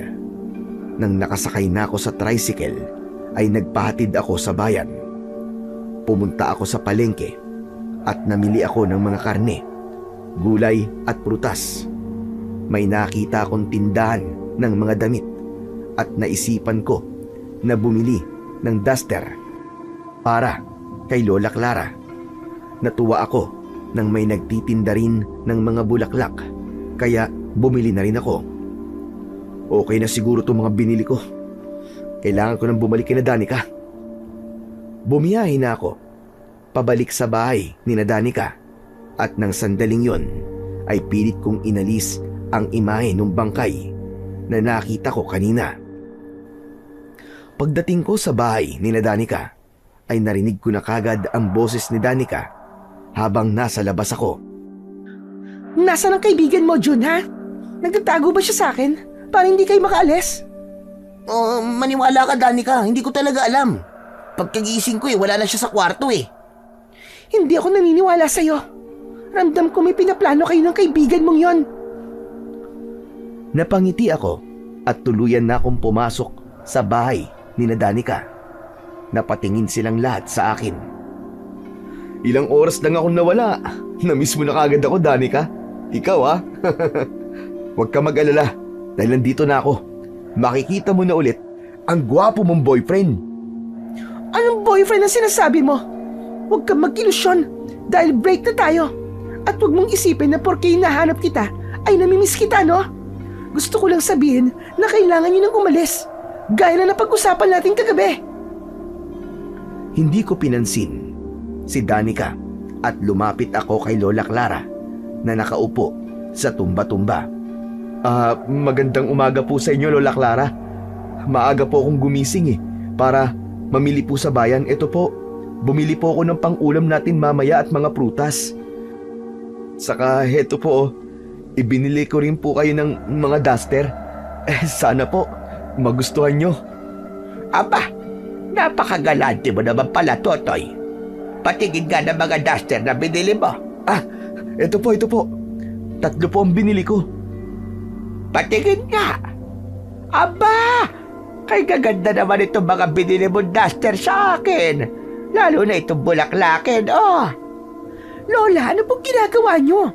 Nang nakasakay na ako sa tricycle, ay nagpahatid ako sa bayan. Pumunta ako sa palengke at namili ako ng mga karne, gulay at prutas. May nakita akong tindahan ng mga damit at naisipan ko na bumili ng duster para kay Lola Clara. Natuwa ako nang may nagtitinda rin ng mga bulaklak, kaya bumili na rin ako. Okay na siguro itong mga binili ko. Kailangan ko nang bumalik kina Danica. Bumiyahe na ako pabalik sa bahay ni Danica, at nang sandaling yon ay pilit kong inalis ang imahe ng bangkay na nakita ko kanina. Pagdating ko sa bahay ni Danica ay narinig ko na kagad ang boses ni Danica habang nasa labas ako. Nasaan ang kaibigan mo, Jun, ha? Nagtatago ba siya sa akin para hindi kayo makaalis? Maniwala ka, Danica. Hindi ko talaga alam. Pagkagising ko wala na siya sa kwarto Hindi ako naniniwala sa'yo. Ramdam ko may pinaplano kayo ng kaibigan mong yon. Napangiti ako at tuluyan na akong pumasok sa bahay ni Danica. Napatingin silang lahat sa akin. Ilang oras lang akong nawala. Namiss mo na kagad ako, Danica. Ikaw Huwag ka mag-alala dahil nandito na ako. Makikita mo na ulit ang gwapo mong boyfriend. Anong boyfriend ang sinasabi mo? Huwag kang mag-ilusyon dahil break na tayo. At huwag mong isipin na porke hinahanap kita ay namimiss kita, no? Gusto ko lang sabihin na kailangan niyo nang umalis. Gaya na napag-usapan natin kagabi. Hindi ko pinansin si Danica at lumapit ako kay Lola Clara na nakaupo sa tumba-tumba. Magandang umaga po sa inyo, Lola Clara. Maaga po akong gumising para mamili po sa bayan. Ito po, bumili po ako ng pang-ulam natin mamaya at mga prutas. Saka heto po, ibinili ko rin po kayo ng mga duster. Sana po magustuhan nyo. Aba, napakagalante mo naman pala, Totoy. Patingin nga ng mga duster na binili mo. Ito po. 3 po ang binili ko. Patingin nga. Aba, kay gaganda naman itong mga binili mong duster sa akin. Lalo na itong bulaklakin, Lola, ano pong ginagawa nyo?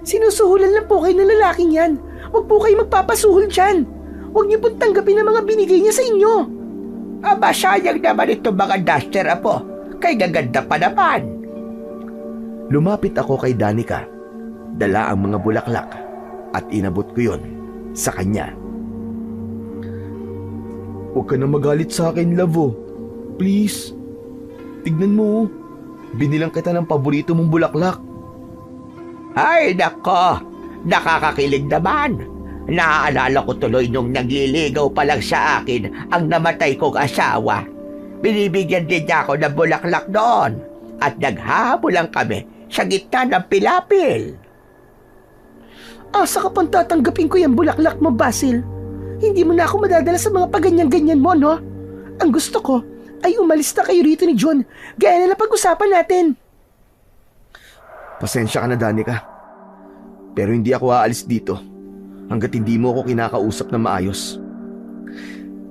Sinusuhulan lang po kayo ng lalaking yan. Huwag po kayo magpapasuhol dyan. Huwag niyo pong tanggapin ang mga binigay niya sa inyo. Aba, sayang naman itong mga duster, Apo. Kay gaganda pa naman. Lumapit ako kay Danica. Dala ang mga bulaklak at inabot ko yon sa kanya. Huwag ka na magalit sa akin, love. Please. Tignan mo. Binilang kita ng paborito mong bulaklak. Ay, nako. Nakakakilig naman. Naaalala ko tuloy nung nagliligaw pa lang sa akin ang namatay kong asawa. Binibigyan din niya ako ng bulaklak doon. At naghabol lang kami sa gitna ng pilapil. Asa ka pang tatanggapin ko yung bulaklak mo, Basil? Hindi mo na ako madadala sa mga paganyan-ganyan mo, no? Ang gusto ko ay umalis na kayo rito ni John, gaya na pag-usapan natin. Pasensya ka na, Danica. Pero hindi ako aalis dito hanggat hindi mo ako kinakausap na maayos.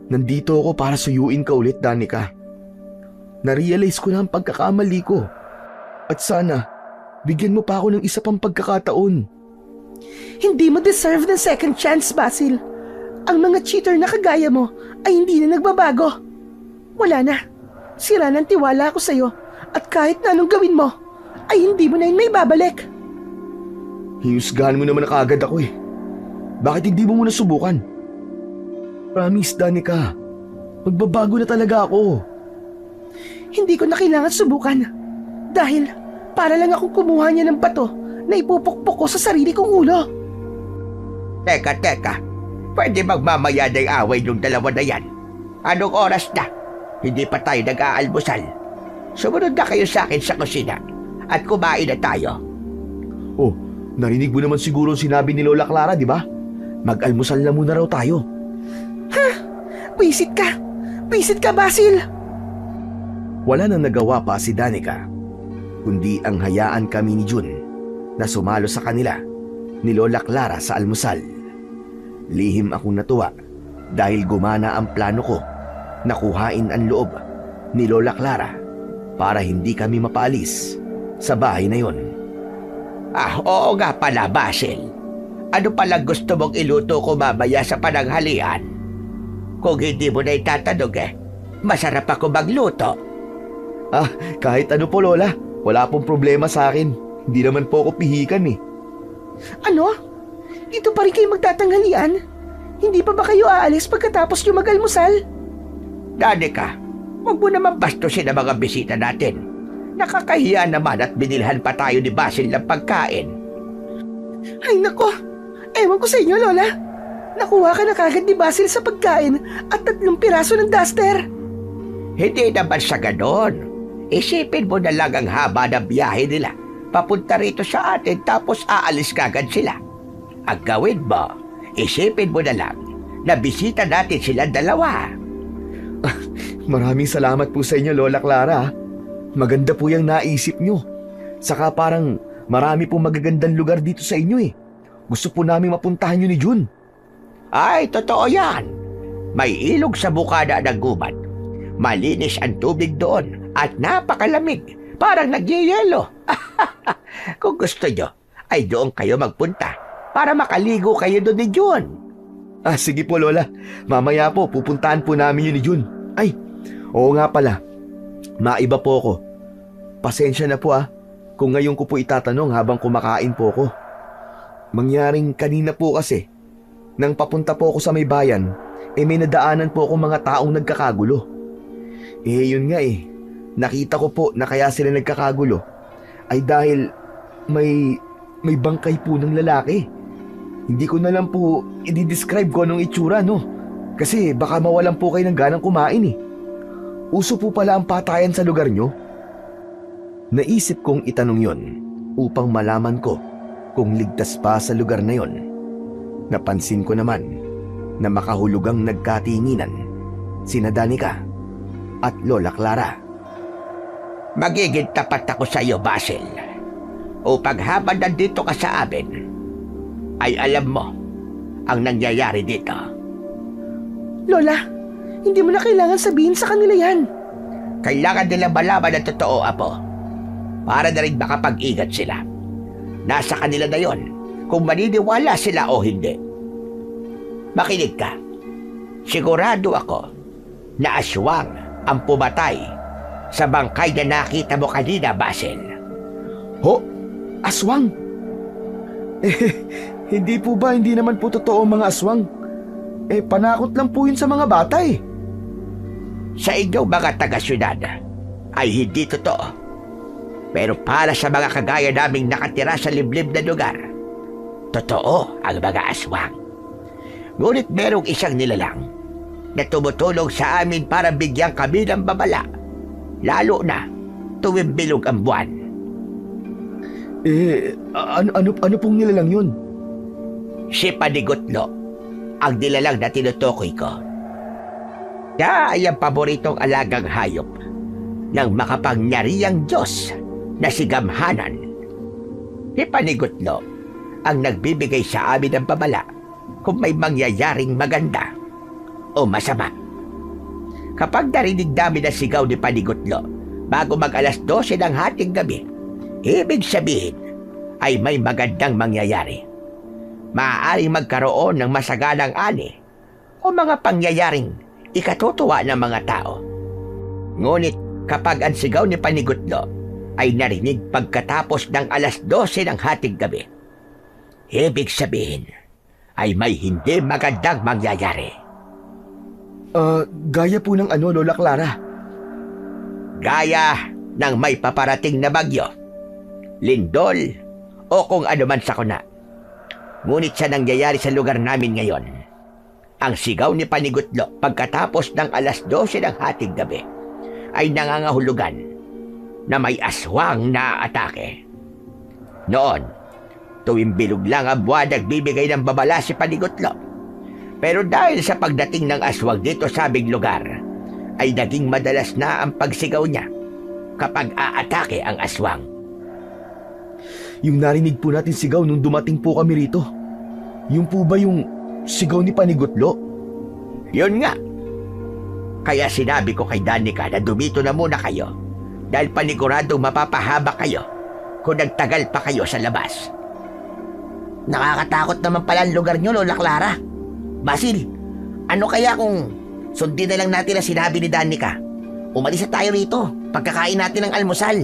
Nandito ako para suyuin ka ulit, Danica. Narealize ko na ang pagkakamali ko. At sana, bigyan mo pa ako ng isa pang pagkakataon. Hindi mo deserve ng second chance, Basil. Ang mga cheater na kagaya mo ay hindi na nagbabago. Wala na. Sira ng tiwala ko sa'yo at kahit na anong gawin mo, ay hindi mo na yun may babalik. Hinusgahan mo naman na kaagad ako . Bakit hindi mo muna subukan? Promise, Danica. Magbabago na talaga ako. Hindi ko na kailangan subukan. Dahil para lang akong kumuha niya ng bato na ipupukpok ko sa sarili kong ulo. Teka. Pwede magmamaya ng away yung dalawa na yan. Anong oras na? Hindi pa tayo nag-aalmusal. Sumunod na kayo sa akin sa kusina at kumain na tayo. Oh, narinig mo naman siguro sinabi ni Lola Clara, di ba? Mag-almusal na muna raw tayo. Ha? Wisit ka! Wisit ka, Basil! Wala nang nagawa pa si Danica, kundi ang hayaan kami ni Jun na sumalo sa kanila ni Lola Clara sa almusal. Lihim akong natuwa dahil gumana ang plano ko na kuhain ang loob ni Lola Clara para hindi kami mapaalis sa bahay na yon. Oo nga pala, Basil. Ano pala gusto mong iluto ko mamaya sa pananghalian? Kung hindi mo na itatanong masarap ako magluto. Kahit ano po, Lola. Wala pong problema sa akin. Hindi naman po ako pihikan eh. Ano? Dito pa rin kayo magtatanghalian? Hindi pa ba kayo aalis pagkatapos nyo mag-almusal? Danica, huwag mo naman bastusin ang mga bisita natin. Nakakahiya naman at binilhan pa tayo ni Basil ng pagkain. Ay nako, ewan ko sa inyo, Lola. Nakuha ka na kagad ni Basil sa pagkain at 3 piraso ng duster. Hindi naman sa ganon. Isipin mo na lang ang haba ng biyahe nila. Papunta rito sa atin tapos aalis kagad sila. Ang gawin mo, isipin mo na lang na bisita natin silang dalawa. Maraming salamat po sa inyo, Lola Clara. Maganda po yung naisip nyo. Saka parang marami pong magagandang lugar dito sa inyo eh. Gusto po namin mapuntahan nyo ni Jun. Ay, totoo yan. May ilog sa bukana ng gubat. Malinis ang tubig doon at napakalamig. Parang nagyayelo. Kung gusto nyo, ay doon kayo magpunta para makaligo kayo doon ni Jun. Sige po, Lola. Mamaya po, pupuntahan po namin yun ni Jun. Ay, oo nga pala. Maiba po ako. Pasensya na po kung ngayon ko po itatanong habang kumakain po ako. Mangyaring kanina po kasi, nang papunta po ako sa may bayan, may nadaanan po ako mga taong nagkakagulo. Yun nga nakita ko po na kaya sila nagkakagulo ay dahil may bangkay po ng lalaki. Hindi ko na lang po i-describe ko anong itsura, no? Kasi baka mawalan po kayo ng ganang kumain. Uso po pala ang patayan sa lugar nyo? Naisip kong itanong yon upang malaman ko kung ligtas pa sa lugar na yon. Napansin ko naman na makahulugang nagkatinginan sina Danica at Lola Clara. Magiging tapat ako sa iyo, Basil. Upang habang nandito ka sa amin, ay alam mo ang nangyayari dito. Lola, hindi mo na kailangan sabihin sa kanila yan. Kailangan nila malaman ang totoo, Apo. Para na rin makapag-ingat sila. Nasa kanila na yon kung maniniwala sila o hindi. Makinig ka. Sigurado ako na aswang ang pumatay sa bangkay na nakita mo kanina, Basil. Ho? Aswang? Hindi po ba, hindi naman po totoo ang mga aswang? Panakot lang po yun sa mga bata Sa inyong mga taga-syudad ay hindi totoo. Pero para sa mga kagaya naming nakatira sa liblib na lugar, totoo ang mga aswang. Ngunit merong isang nilalang na tumutulong sa amin para bigyan kami ng babala, lalo na tuwing bilog ang buwan. Ano pong nilalang yun? Si Panigutlo, ang nilalang na tinutukoy ko. Siya ay ang paboritong alagang hayop ng makapangyarihang Diyos na si Gamhanan. Si Panigutlo ang nagbibigay sa amin ng babala kung may mangyayaring maganda o masama. Kapag narinig namin ang sigaw ni Panigutlo bago mag-alas 12 ng hating gabi, ibig sabihin ay may magandang mangyayari. Maaaring magkaroon ng masaganang ani o mga pangyayaring ikatutuwa ng mga tao. Ngunit kapag ang sigaw ni Panigutlo ay narinig pagkatapos ng alas 12 ng hating gabi, ibig sabihin ay may hindi magandang mangyayari. Gaya po ng ano, Lola Clara? Gaya ng may paparating na bagyo, lindol, o kung ano man sakuna. Ngunit sa nangyayari sa lugar namin ngayon, ang sigaw ni Panigutlo pagkatapos ng alas 12 ng hating gabi ay nangangahulugan na may aswang na atake. Noon, tuwing bilog lang ang buwan, nagbibigay ng babala si Panigutlo. Pero dahil sa pagdating ng aswang dito sa aming lugar, ay naging madalas na ang pagsigaw niya kapag aatake ang aswang. Yung narinig po natin sigaw nung dumating po kami rito, yung po ba yung sigaw ni Panigutlo? Yun nga. Kaya sinabi ko kay Danica na dumito na muna kayo dahil paniguradong mapapahaba kayo kung nagtagal pa kayo sa labas. Nakakatakot naman pala ang lugar nyo, Lola Clara. Basil, ano kaya kung sundin na lang natin ang sinabi ni Danica? Umalis na tayo rito, pagkakain natin ng almusal.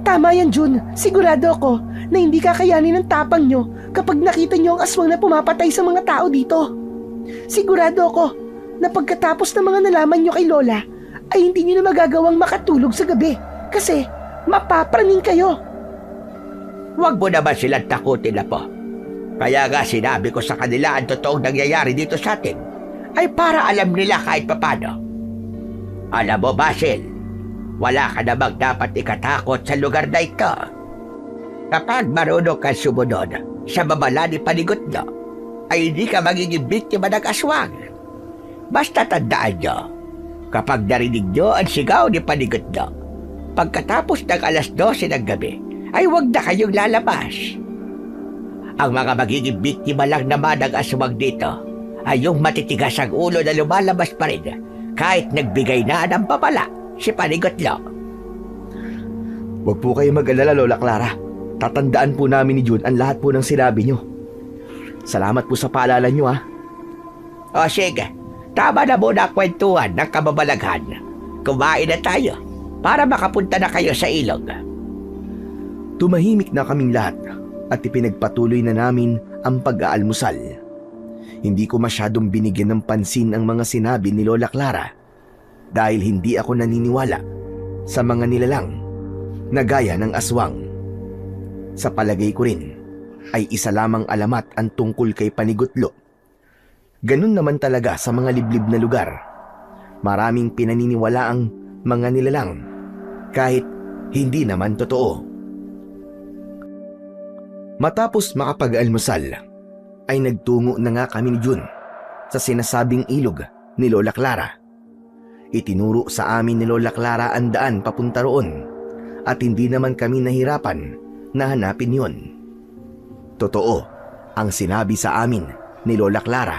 Tama yan, Jun. Sigurado ako na hindi kakayanin ng tapang nyo kapag nakita nyo ang aswang na pumapatay sa mga tao dito. Sigurado ako na pagkatapos ng mga nalaman nyo kay Lola, ay hindi nyo na magagawang makatulog sa gabi kasi mapapraning kayo. Huwag mo naman silang takutin na po. Kaya nga sinabi ko sa kanila ang totoong nangyayari dito sa atin ay para alam nila kahit papano. Alam mo, Basil, wala ka namang dapat ikatakot sa lugar na ito. Kapag marunong ka sumunod sa babala ni Panigutlo, ay hindi ka magiging biktima ng aswang. Basta tandaan nyo, kapag narinig nyo ang sigaw ni Panigutlo, pagkatapos ng alas 12 ng gabi, ay huwag na kayong lalabas. Ang mga magiging biktima lang naman ng aswang dito ay yung matitigas ang ulo na lumalabas pa rin kahit nagbigay na ng babala si Panigutlo. Huwag po kayo mag-alala, Lola Clara. Tatandaan po namin ni Jun ang lahat po ng sinabi nyo. Salamat po sa paalala nyo, ha. O sige, tama na muna ang kwentuhan ng kababalaghan. Kumain na tayo para makapunta na kayo sa ilog. Tumahimik na kaming lahat at ipinagpatuloy na namin ang pag-aalmusal. Hindi ko masyadong binigyan ng pansin ang mga sinabi ni Lola Clara dahil hindi ako naniniwala sa mga nilalang na gaya ng aswang. Sa palagay ko rin ay isa lamang alamat ang tungkol kay Panigutlo. Ganun naman talaga sa mga liblib na lugar. Maraming pinaniniwalaang mga nilalang kahit hindi naman totoo. Matapos makapag-almusal, ay nagtungo na nga kami ni Jun sa sinasabing ilog ni Lola Clara. Itinuro sa amin ni Lola Clara ang daan papunta roon at hindi naman kami nahirapan na hanapin yon. Totoo ang sinabi sa amin ni Lola Clara.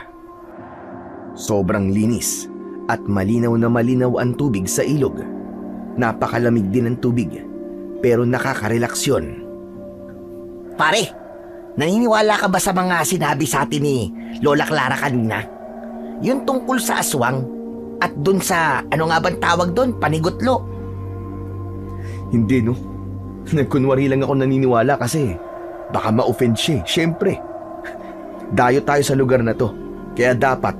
Sobrang linis at malinaw na malinaw ang tubig sa ilog. Napakalamig din ang tubig pero nakaka-relax yun. Pare, naniniwala ka ba sa mga sinabi sa atin ni Lola Clara kanina? Yung tungkol sa aswang at dun sa, ano nga bang tawag dun, Panigutlo? Hindi, no. Nagkunwari lang ako naniniwala kasi baka ma-offend siya, syempre. Dayo tayo sa lugar na to, kaya dapat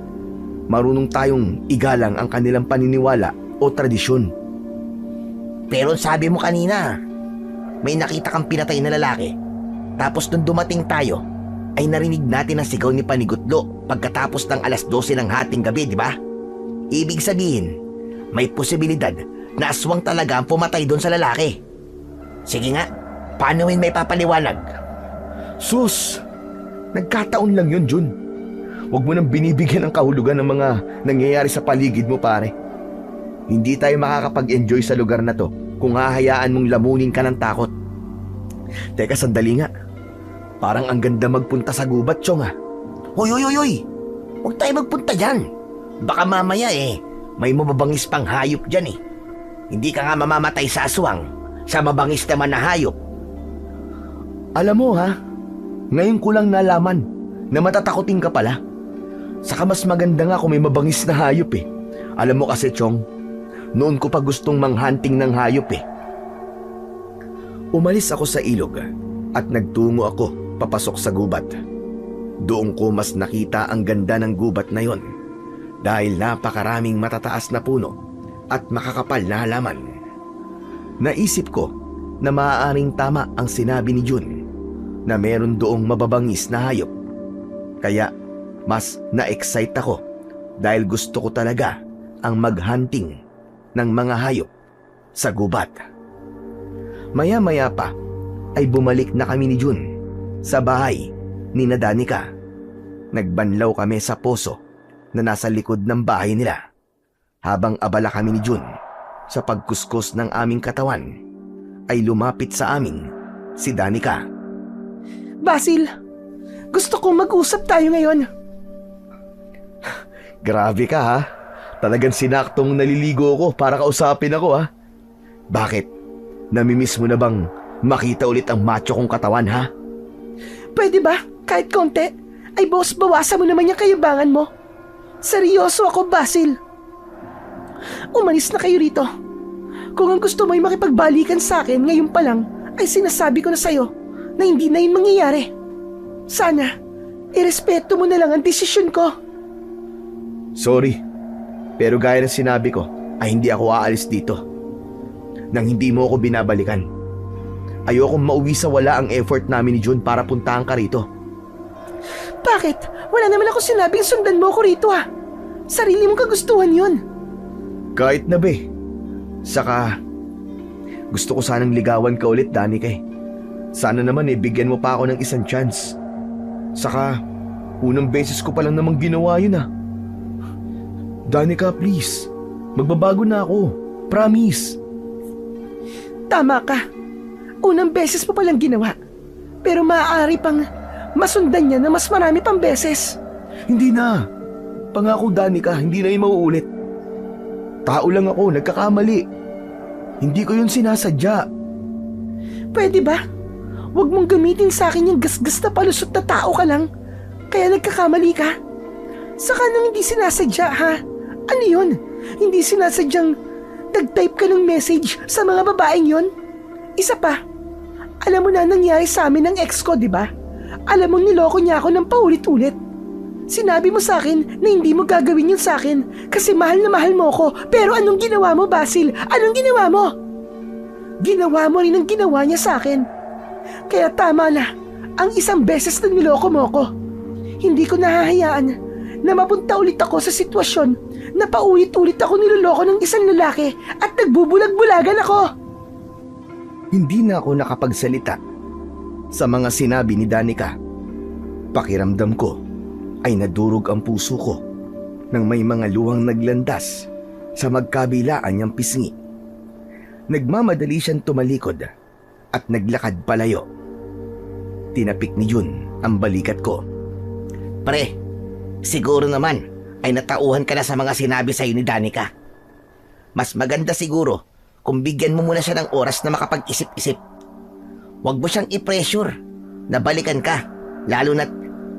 marunong tayong igalang ang kanilang paniniwala o tradisyon. Pero sabi mo kanina, may nakita kang pinatay na lalaki. Tapos nung dumating tayo, ay narinig natin ang sigaw ni Panigutlo pagkatapos ng alas 12 ng hating gabi, di ba? Ibig sabihin, may posibilidad na aswang talaga ang pumatay doon sa lalaki. Sige nga, paano yun may papaliwanag? Sus! Nagkataon lang yun, Jun. Huwag mo nang binibigyan ng kahulugan ng mga nangyayari sa paligid mo, pare. Hindi tayo makakapag-enjoy sa lugar na to kung hahayaan mong lamunin ka ng takot. Teka, sandali nga. Parang ang ganda magpunta sa gubat, Chong, ah. Hoy! Huwag tayo magpunta dyan. Baka mamaya may mababangis pang hayop dyan eh. Hindi ka nga mamamatay sa aswang, sa mabangis naman na hayop. Alam mo, ha? Ngayon ko lang nalaman na matatakotin ka pala. Saka mas maganda nga kung may mabangis na hayop eh. Alam mo kasi, Chong, noon ko pa gustong manghunting ng hayop eh. Umalis ako sa ilog at nagtungo ako papasok sa gubat. Doon ko mas nakita ang ganda ng gubat na yon dahil napakaraming matataas na puno at makakapal na halaman. Naisip ko na maaaring tama ang sinabi ni Jun na meron doong mababangis na hayop. Kaya mas na-excite ako dahil gusto ko talaga ang maghunting ng mga hayop sa gubat. Maya-maya pa ay bumalik na kami ni Jun sa bahay ni Danica. Nagbanlaw kami sa poso na nasa likod ng bahay nila. Habang abala kami ni Jun sa pagkuskus ng aming katawan, ay lumapit sa amin si Danica. Basil, gusto kong mag-usap tayo ngayon. Grabe ka, ha? Talagang sinaktong naliligo ko para kausapin ako, ha? Bakit? Namimiss mo na bang makita ulit ang macho kong katawan, ha? Pwede ba, kahit konti, ay boss, bawasan mo naman yung kayabangan mo. Seryoso ako, Basil. Umalis na kayo rito. Kung ang gusto mo ay makipagbalikan sa akin ngayon pa lang, ay sinasabi ko na sa'yo na hindi na yun mangyayari. Sana, irespeto mo na lang ang desisyon ko. Sorry, pero gaya ng sinabi ko, ay hindi ako aalis dito. Nang hindi mo ako binabalikan. Ayokong mauwi sa wala ang effort namin ni Jun para puntahan ka rito. Bakit? Wala naman ako sinabing sundan mo ako rito Sarili mong kagustuhan yun. Kahit na be. Saka, gusto ko sanang ligawan ka ulit, Danica eh. Sana naman bigyan mo pa ako ng isang chance. Saka, unang beses ko pa lang namang ginawa yun Danica, please. Magbabago na ako. Promise. Tama ka. Unang beses mo palang ginawa. Pero maaari pang masundan niya na mas marami pang beses. Hindi na. Pangako, Danica, hindi na yung mauulit. Tao lang ako, nagkakamali. Hindi ko yun sinasadya. Pwede ba? Huwag mong gamitin sa akin yung gasgas na palusot na tao ka lang. Kaya nagkakamali ka. Saka nang hindi sinasadya, ha? Ano yun? Hindi sinasadyang nag-type ka ng message sa mga babaeng yun? Isa pa, alam mo na nangyari sa amin ng ex ko, di ba? Alam mo niloko niya ako ng paulit-ulit. Sinabi mo sa akin na hindi mo gagawin yun sa akin kasi mahal na mahal mo ko. Pero anong ginawa mo, Basil? Anong ginawa mo? Ginawa mo rin ang ginawa niya sa akin. Kaya tama na ang isang beses na niloko mo ko. Hindi ko nahahayaan na mapunta ulit ako sa sitwasyon na paulit-ulit ako niloloko ng isang lalaki at nagbubulag-bulagan ako. Hindi na ako nakapagsalita sa mga sinabi ni Danica. Pakiramdam ko ay nadurog ang puso ko nang may mga luwang naglandas sa magkabilaan niyang pisngi. Nagmamadali siyang tumalikod at naglakad palayo. Tinapik ni Jun ang balikat ko. Pre, siguro naman ay natauhan ka na sa mga sinabi sa'yo ni Danica. Mas maganda siguro kung bigyan mo muna siya ng oras na makapag-isip-isip. Huwag mo siyang i-pressure na balikan ka, lalo na't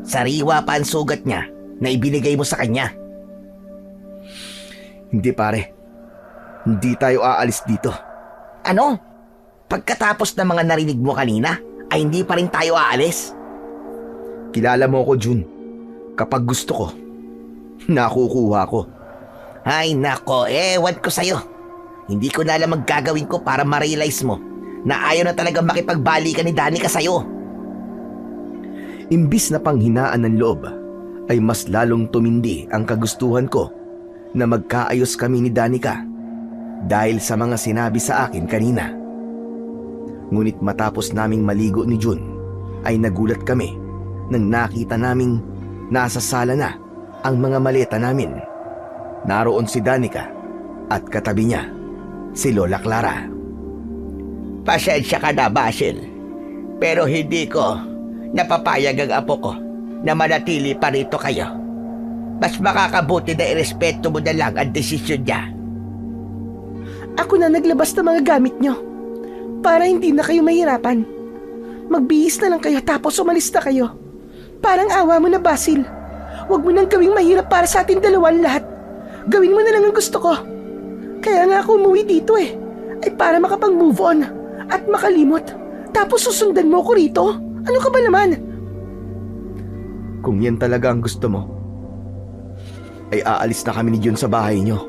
sariwa pa ang sugat niya na ibinigay mo sa kanya. Hindi pare, hindi tayo aalis dito. Ano? Pagkatapos ng mga narinig mo kanina, ay hindi pa rin tayo aalis? Kilala mo ko, Jun. Kapag gusto ko, nakukuha ko. Ay nako, ewan ko sa'yo. Hindi ko na alam ang gagawin ko para ma-realize mo na ayaw na talagang makipagbalikan ni Danica sa'yo. Imbis na panghinaan ng loob, ay mas lalong tumindi ang kagustuhan ko na magkaayos kami ni Danica dahil sa mga sinabi sa akin kanina. Ngunit matapos naming maligo ni Jun, ay nagulat kami nang nakita naming nasa sala na ang mga maleta namin. Naroon si Danica at katabi niya si Lola Clara. Pasensya ka na, Basil. Pero hindi ko napapayag ang apo ko na manatili pa rito kayo. Mas makakabuti na irespeto mo na lang ang desisyon niya. Ako na naglabas ng mga gamit nyo para hindi na kayo mahirapan. Magbihis na lang kayo tapos umalis na kayo. Parang awa mo na, Basil. Huwag mo nang gawing mahirap para sa ating dalawa lahat. Gawin mo na lang ang gusto ko. Kaya nga ako umuwi dito ay para makapag-move on at makalimot. Tapos susundan mo ko rito? Ano ka ba naman? Kung yan talaga ang gusto mo, ay aalis na kami ni Jun sa bahay niyo.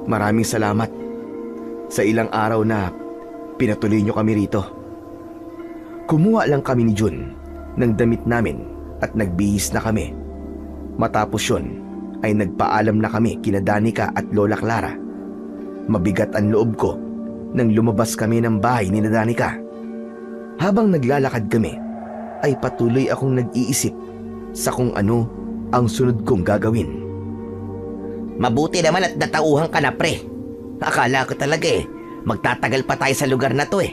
Maraming salamat sa ilang araw na pinatuloy niyo kami rito. Kumuha lang kami ni Jun ng damit namin at nagbihis na kami. Matapos yun, ay nagpaalam na kami kina Danica at Lola Clara. Mabigat ang loob ko nang lumabas kami ng bahay ni Danica. Habang naglalakad kami, ay patuloy akong nag-iisip sa kung ano ang sunod kong gagawin. Mabuti naman at natauhan ka na, pre. Akala ko talaga magtatagal pa tayo sa lugar na to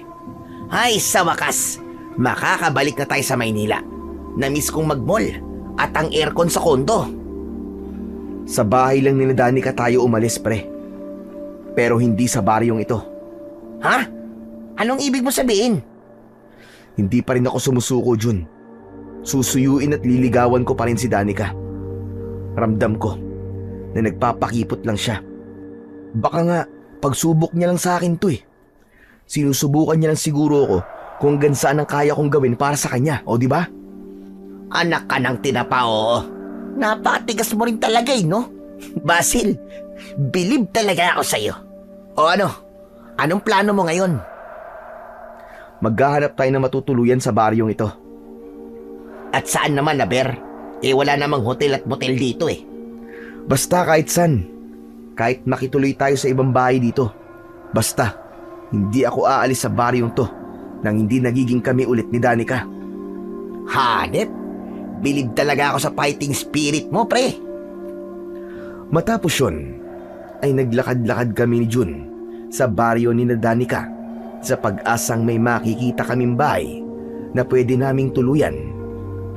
Ay, sa wakas, makakabalik na tayo sa Maynila. Namiss kong mag-mall at ang aircon sa kondo. Sa bahay lang ni Danica tayo umalis, pre. Pero hindi sa baryong ito. Ha? Anong ibig mo sabihin? Hindi pa rin ako sumusuko, Jun. Susuyuin at liligawan ko pa rin si Danica. Ramdam ko na nagpapakipot lang siya. Baka nga pagsubok niya lang sa akin to eh. Sinusubukan niya lang siguro ako kung hanggang saan ang kaya kong gawin para sa kanya, o di ba? Anak ka ng tinapa, oo. Napakatigas mo rin talaga no? Basil, bilib talaga ako sa'yo. O ano? Anong plano mo ngayon? Maghahanap tayo na matutuluyan sa baryong ito. At saan naman, Aber? Wala namang hotel at motel dito eh. Basta kahit saan. Kahit makituloy tayo sa ibang bahay dito. Basta, hindi ako aalis sa baryong to nang hindi nagiging kami ulit ni Danica. Hanep, bilib talaga ako sa fighting spirit mo, pre. Matapos yun, ay naglakad-lakad kami ni Jun sa baryo ni Danica sa pag-asang may makikita kaming bahay na pwede naming tuluyan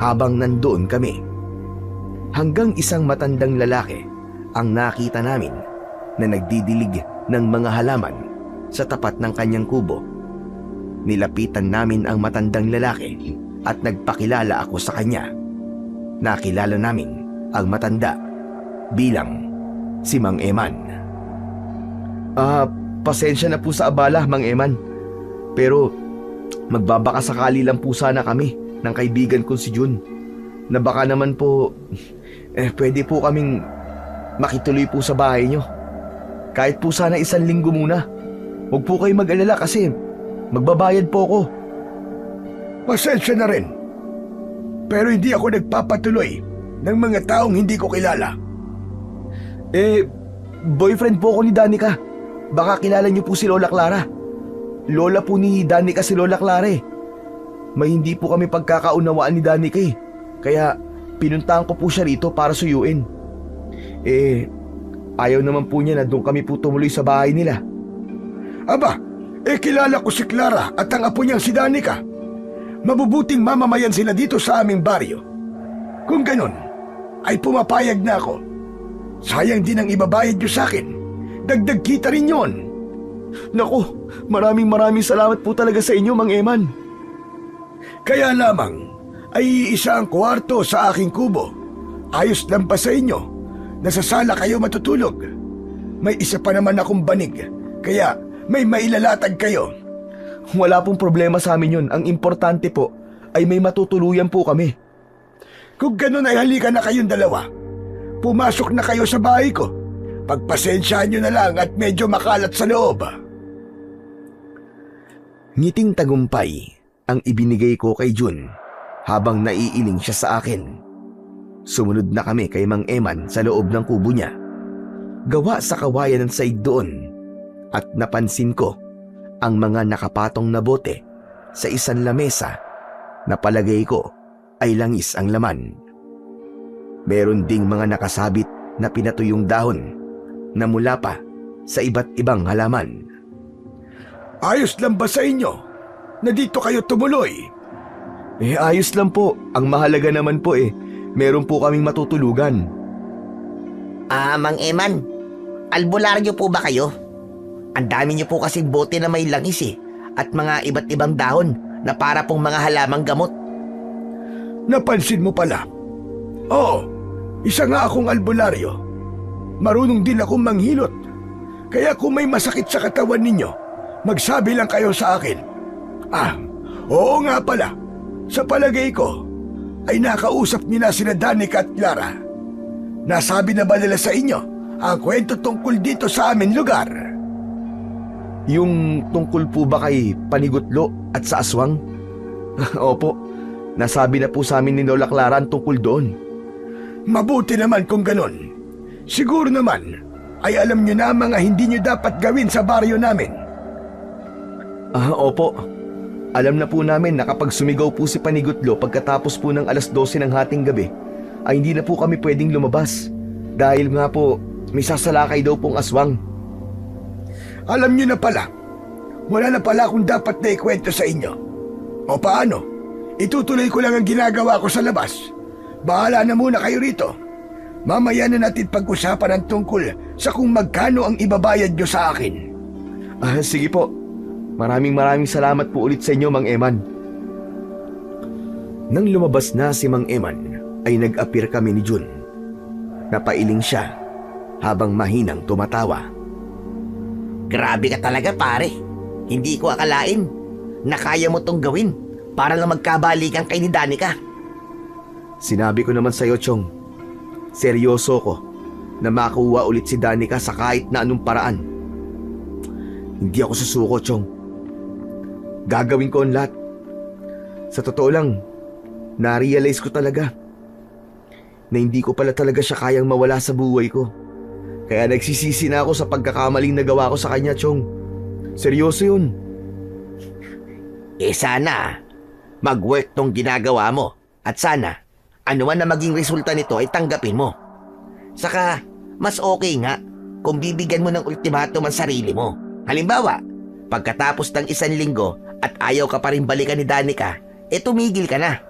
habang nandoon kami. Hanggang isang matandang lalaki ang nakita namin na nagdidilig ng mga halaman sa tapat ng kanyang kubo. Nilapitan namin ang matandang lalaki at nagpakilala ako sa kanya. Nakilala namin ang matanda bilang si Mang Eman. Pasensya na po sa abala, Mang Eman. Pero magbabakasakali lang po sana kami ng kaibigan ko si Jun na baka naman po pwede po kaming makituloy po sa bahay nyo. Kahit po sana 1 linggo muna. Huwag po kayo mag-alala kasi magbabayad po ako. Pasensya na rin. Pero hindi ako nagpapatuloy ng mga taong hindi ko kilala. Boyfriend po ako ni Danica. Baka kilala niyo po si Lola Clara. Lola po ni Danica si Lola Clara eh. May hindi po kami pagkakaunawaan ni Danica eh. Kaya pinuntahan ko po siya rito para suyuin. Ayaw naman po niya na doon kami po tumuloy sa bahay nila. Aba, kilala ko si Clara at ang apo niyang si Danica. Mabubuting mamamayan sila dito sa aming baryo. Kung ganun, ay pumapayag na ako. Sayang din ang ibabayad niyo sa akin. Dagdag kita rin yon. Naku, maraming salamat po talaga sa inyo, Mang Eman. Kaya lamang ay iisa ang kwarto sa aking kubo. Ayos lang pa sa inyo. Nasa sala kayo matutulog. May isa pa naman akong banig, kaya may mailalatag kayo. Wala pong problema sa amin yun. Ang importante po ay may matutuluyan po kami. Kung ganun ay halika na kayong dalawa. Pumasok na kayo sa bahay ko. Pagpasensyahan nyo na lang at medyo makalat sa loob. Ngiting tagumpay ang ibinigay ko kay Jun habang naiiling siya sa akin. Sumunod na kami kay Mang Eman sa loob ng kubo niya. Gawa sa kawayan ng saig doon at napansin ko ang mga nakapatong na bote sa isang lamesa na palagay ko ay langis ang laman. Meron ding mga nakasabit na pinatuyong dahon na mula pa sa iba't ibang halaman. Ayos lang ba sa inyo na dito kayo tumuloy? Ayos lang po. Ang mahalaga naman po meron po kaming matutulugan. Mang Eman, albularyo po ba kayo? Ang dami niyo po kasing bote na may langis at mga iba't ibang dahon na para pong mga halamang gamot. Napansin mo pala? Oo, isa nga akong albularyo. Marunong din akong manghilot. Kaya kung may masakit sa katawan ninyo, magsabi lang kayo sa akin. Oo nga pala. Sa palagay ko, ay nakausap nila sina Danica at Clara. Nasabi na ba nila sa inyo ang kwento tungkol dito sa amin lugar? Yung tungkol po ba kay Panigutlo at sa aswang? Opo, nasabi na po sa amin ni Lola Clara ang tungkol doon. Mabuti naman kung ganun. Siguro naman ay alam nyo na mga hindi nyo dapat gawin sa baryo namin. Opo. Alam na po namin na kapag sumigaw po si Panigutlo pagkatapos po ng 12:00 ng hating gabi, ay hindi na po kami pwedeng lumabas. Dahil nga po, may sasalakay daw pong aswang. Alam nyo na pala. Wala na pala akong dapat na ikwento sa inyo. O paano? Itutuloy ko lang ang ginagawa ko sa labas. Bahala na muna kayo rito. Mamaya na natin pag-usapan ang tungkol sa kung magkano ang ibabayad nyo sa akin. Sige po. Maraming salamat po ulit sa inyo, Mang Eman. Nang lumabas na si Mang Eman, ay nag-appear kami ni Jun. Napailing siya habang mahinang tumatawa. Grabe ka talaga, pare. Hindi ko akalain na kaya mo tong gawin para lang magkabalikan kay ni Danica. Sinabi ko naman sa'yo, Chong. Seryoso ko na makuha ulit si Danica sa kahit na anong paraan. Hindi ako susuko, Chong. Gagawin ko ang lahat. Sa totoo lang, na-realize ko talaga na hindi ko pala talaga siya kayang mawala sa buhay ko. Kaya nagsisisi na ako sa pagkakamaling nagawa ko sa kanya, Chong. Seryoso yun. Sana mag-work tong ginagawa mo. At sana, ano man na maging resulta nito ay tanggapin mo. Saka, mas okay nga kung bibigyan mo ng ultimatum ang sarili mo. Halimbawa, pagkatapos ng 1 linggo at ayaw ka pa rin balikan ni Danica, tumigil ka na.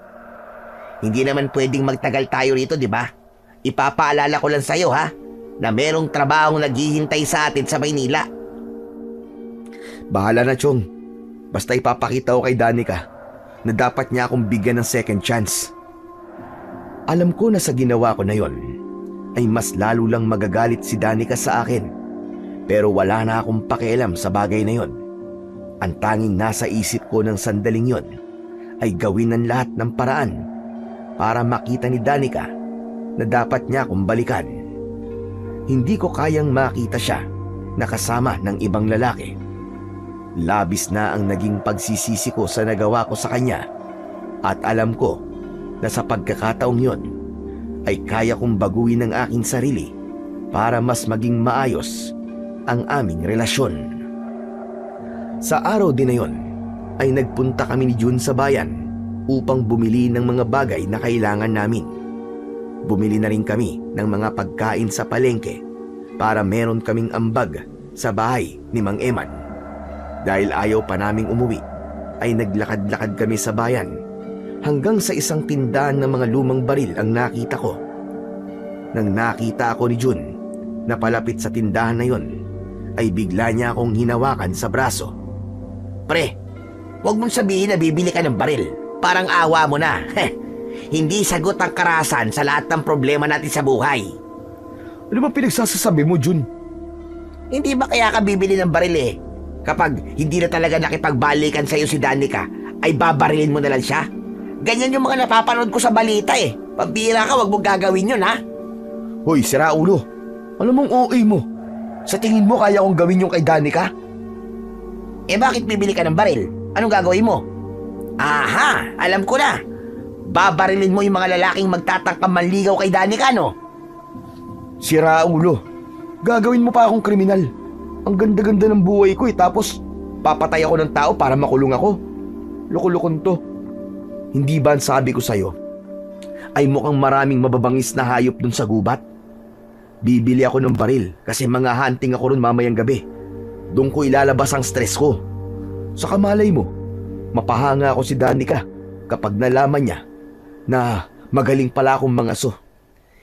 Hindi naman pwedeng magtagal tayo rito, di ba? Ipapaalala ko lang sa'yo, ha, na merong trabahong naghihintay sa atin sa Maynila. Bahala na, Chong. Basta ipapakita ko kay Danica na dapat niya akong bigyan ng second chance. Alam ko na sa ginawa ko na yon ay mas lalo lang magagalit si Danica sa akin. Pero wala na akong pakialam sa bagay na yon. Ang tanging nasa isip ko ng sandaling yon ay gawin ang lahat ng paraan para makita ni Danica na dapat niya akong balikan. Hindi ko kayang makita siya na kasama ng ibang lalaki. Labis na ang naging pagsisisi ko sa nagawa ko sa kanya at alam ko na sa pagkakataong yon ay kaya kong baguhin ang aking sarili para mas maging maayos ang aming relasyon. Sa araw din na yon ay nagpunta kami ni Jun sa bayan upang bumili ng mga bagay na kailangan namin. Bumili na rin kami ng mga pagkain sa palengke para meron kaming ambag sa bahay ni Mang Eman. Dahil ayaw pa naming umuwi, ay naglakad-lakad kami sa bayan hanggang sa isang tindahan ng mga lumang baril ang nakita ko. Nang nakita ako ni Jun na palapit sa tindahan na yon, ay bigla niya akong hinawakan sa braso. Pre, huwag mong sabihin na bibili ka ng baril. Parang awa mo na. Hindi sagot ang karahasan sa lahat ng problema natin sa buhay. Ano ba pinagsasasabi mo, Jun? Hindi ba kaya ka bibili ng baril Kapag hindi na talaga nakipagbalikan sa'yo si Danica, ay babarilin mo na lang siya? Ganyan yung mga napapanood ko sa balita Pambira ka, wag mong gagawin yun, ha? Hoy, sira ulo. Ano mong OA mo? Sa tingin mo kaya kong gawin yung kay Danica? Bakit bibili ka ng baril? Anong gagawin mo? Aha, alam ko na. Babarilin mo yung mga lalaking magtatangkang manligaw kay Danica, no? Sira ulo. Gagawin mo pa akong kriminal. Ang ganda-ganda ng buhay ko tapos papatay ako ng tao para makulong ako. Loko-lokon to. Hindi ba ang sabi ko sa'yo ay mukhang maraming mababangis na hayop dun sa gubat? Bibili ako ng baril kasi mga hunting ako ron mamayang gabi. Doon ko ilalabas ang stress ko. Saka malay mo, mapahanga ako si Danica kapag nalaman niya na magaling pala akong mangaso.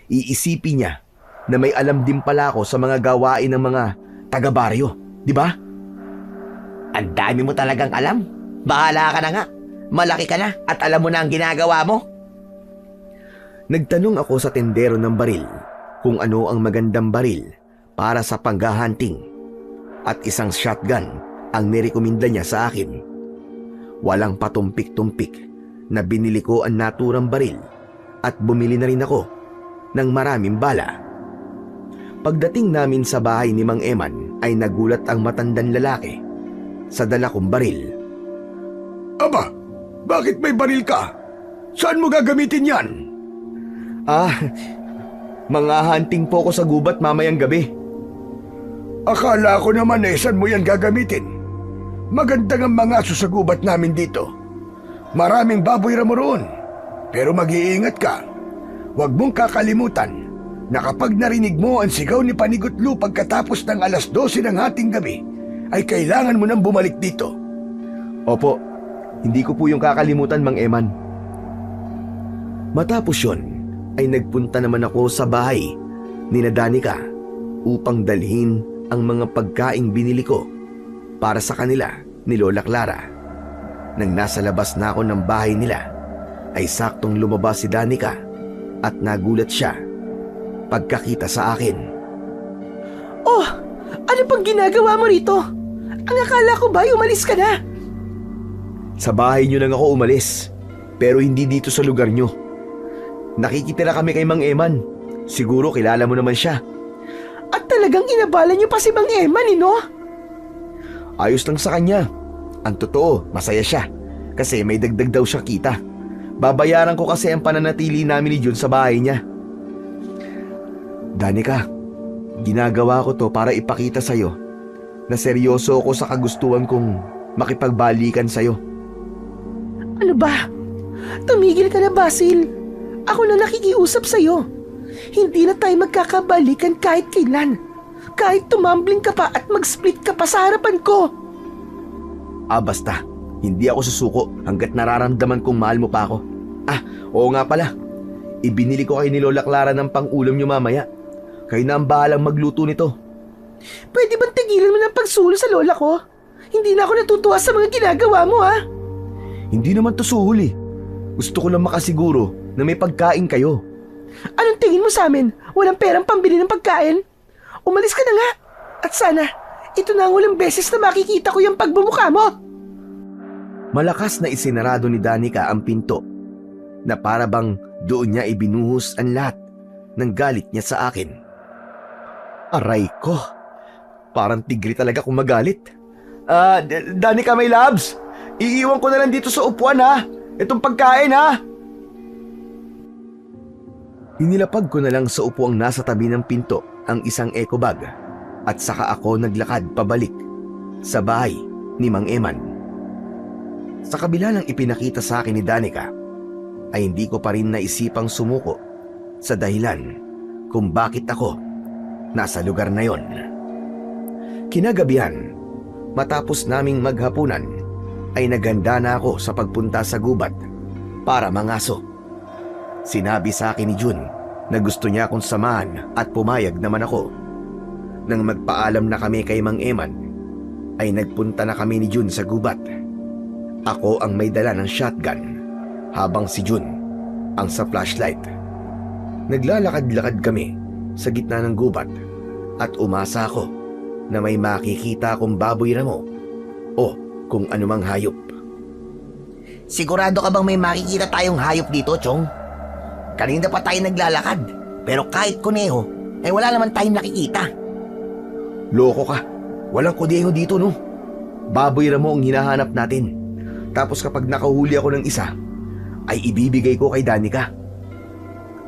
Iisipin niya na may alam din pala ako sa mga gawain ng mga taga-baryo, di ba? Ang dami mo talagang alam. Bahala ka na nga. Malaki ka na at alam mo na ang ginagawa mo. Nagtanong ako sa tendero ng baril kung ano ang magandang baril para sa panghahanting at isang shotgun ang nirekomenda niya sa akin. Walang patumpik-tumpik na binili ko ang naturang baril at bumili na rin ako ng maraming bala. Pagdating namin sa bahay ni Mang Eman ay nagulat ang matandang lalaki sa dala kong baril. Aba, bakit may baril ka? Saan mo gagamitin yan? Mga hunting po ko sa gubat mamayang gabi. Akala ko naman saan mo yan gagamitin. Magandang ang mga aso sa gubat namin dito. Maraming baboy ramo roon. Pero mag-iingat ka. Huwag mong kakalimutan na kapag narinig mo ang sigaw ni Panigutlo pagkatapos ng 12:00 ng hating gabi, ay kailangan mo nang bumalik dito. Opo, hindi ko po yung kakalimutan, Mang Eman. Matapos yun, ay nagpunta naman ako sa bahay ni Danica upang dalhin ang mga pagkaing binili ko para sa kanila ni Lola Clara. Nang nasa labas na ako ng bahay nila, ay saktong lumabas si Danica at nagulat siya pagkakita sa akin. Oh, ano pang ginagawa mo rito? Ang akala ko ba umalis ka na? Sa bahay niyo lang ako umalis, pero hindi dito sa lugar niyo. Nakikitira kami kay Mang Eman. Siguro kilala mo naman siya. At talagang inabala niyo pa si Mang Eman, no? Ayos lang sa kanya. Ang totoo, masaya siya. Kasi may dagdag daw siyang kita. Babayaran ko kasi ang pananatili namin ni Jun sa bahay niya. Danica, ginagawa ko to para ipakita sa'yo na seryoso ako sa kagustuhan kong makipagbalikan sa'yo. Ano ba? Tumigil ka na, Basil. Ako na nakikiusap sa'yo. Hindi na tayo magkakabalikan kahit kailan. Kahit tumambling ka pa at mag-split ka pa sa harapan ko. Basta. Hindi ako susuko hanggat nararamdaman kong mahal mo pa ako. Oo nga pala. Ibinili ko kay ni Lola Clara ng pang-ulam niyo mamaya. Kayo na ang bahalang magluto nito. Pwede bang tigilan mo ng pagsulo sa lola ko? Hindi na ako natutuwa sa mga ginagawa mo, ha? Hindi naman to suhol eh. Gusto ko lang makasiguro na may pagkain kayo. Anong tingin mo sa amin? Walang perang pambili ng pagkain? Umalis ka na nga. At sana, ito na ang ulang beses na makikita ko yung pagbumuka mo. Malakas na isinarado ni Danica ang pinto na para bang doon niya ibinuhos ang lahat ng galit niya sa akin. Aray ko, parang tigri talaga kung magalit. Danica, my loves, iiwan ko na lang dito sa upuan ha. Itong pagkain ha. Inilapag ko na lang sa upuang nasa tabi ng pinto ang isang eco bag at saka ako naglakad pabalik sa bahay ni Mang Eman. Sa kabila ng ipinakita sa akin ni Danica, ay hindi ko pa rin naisipang sumuko sa dahilan kung bakit ako nasa lugar na yon. Kinagabihan, matapos naming maghapunan, ay naghanda na ako sa pagpunta sa gubat para mangaso. Sinabi sa akin ni Jun na gusto niya akong samahan at pumayag naman ako. Nang magpaalam na kami kay Mang Eman, ay nagpunta na kami ni Jun sa gubat. Ako ang may dala ng shotgun, habang si Jun ang sa flashlight. Naglalakad-lakad kami sa gitna ng gubat at umasa ako na may makikita akong baboy ramo o kung anumang hayop. Sigurado ka bang may makikita tayong hayop dito, Chong? Kanina pa tayo naglalakad, pero kahit kuneho, ay wala naman tayong nakikita. Loko ka, walang kuneho dito no. Baboy ramo ang hinahanap natin. Tapos kapag nakahuli ako ng isa, ay ibibigay ko kay Danica.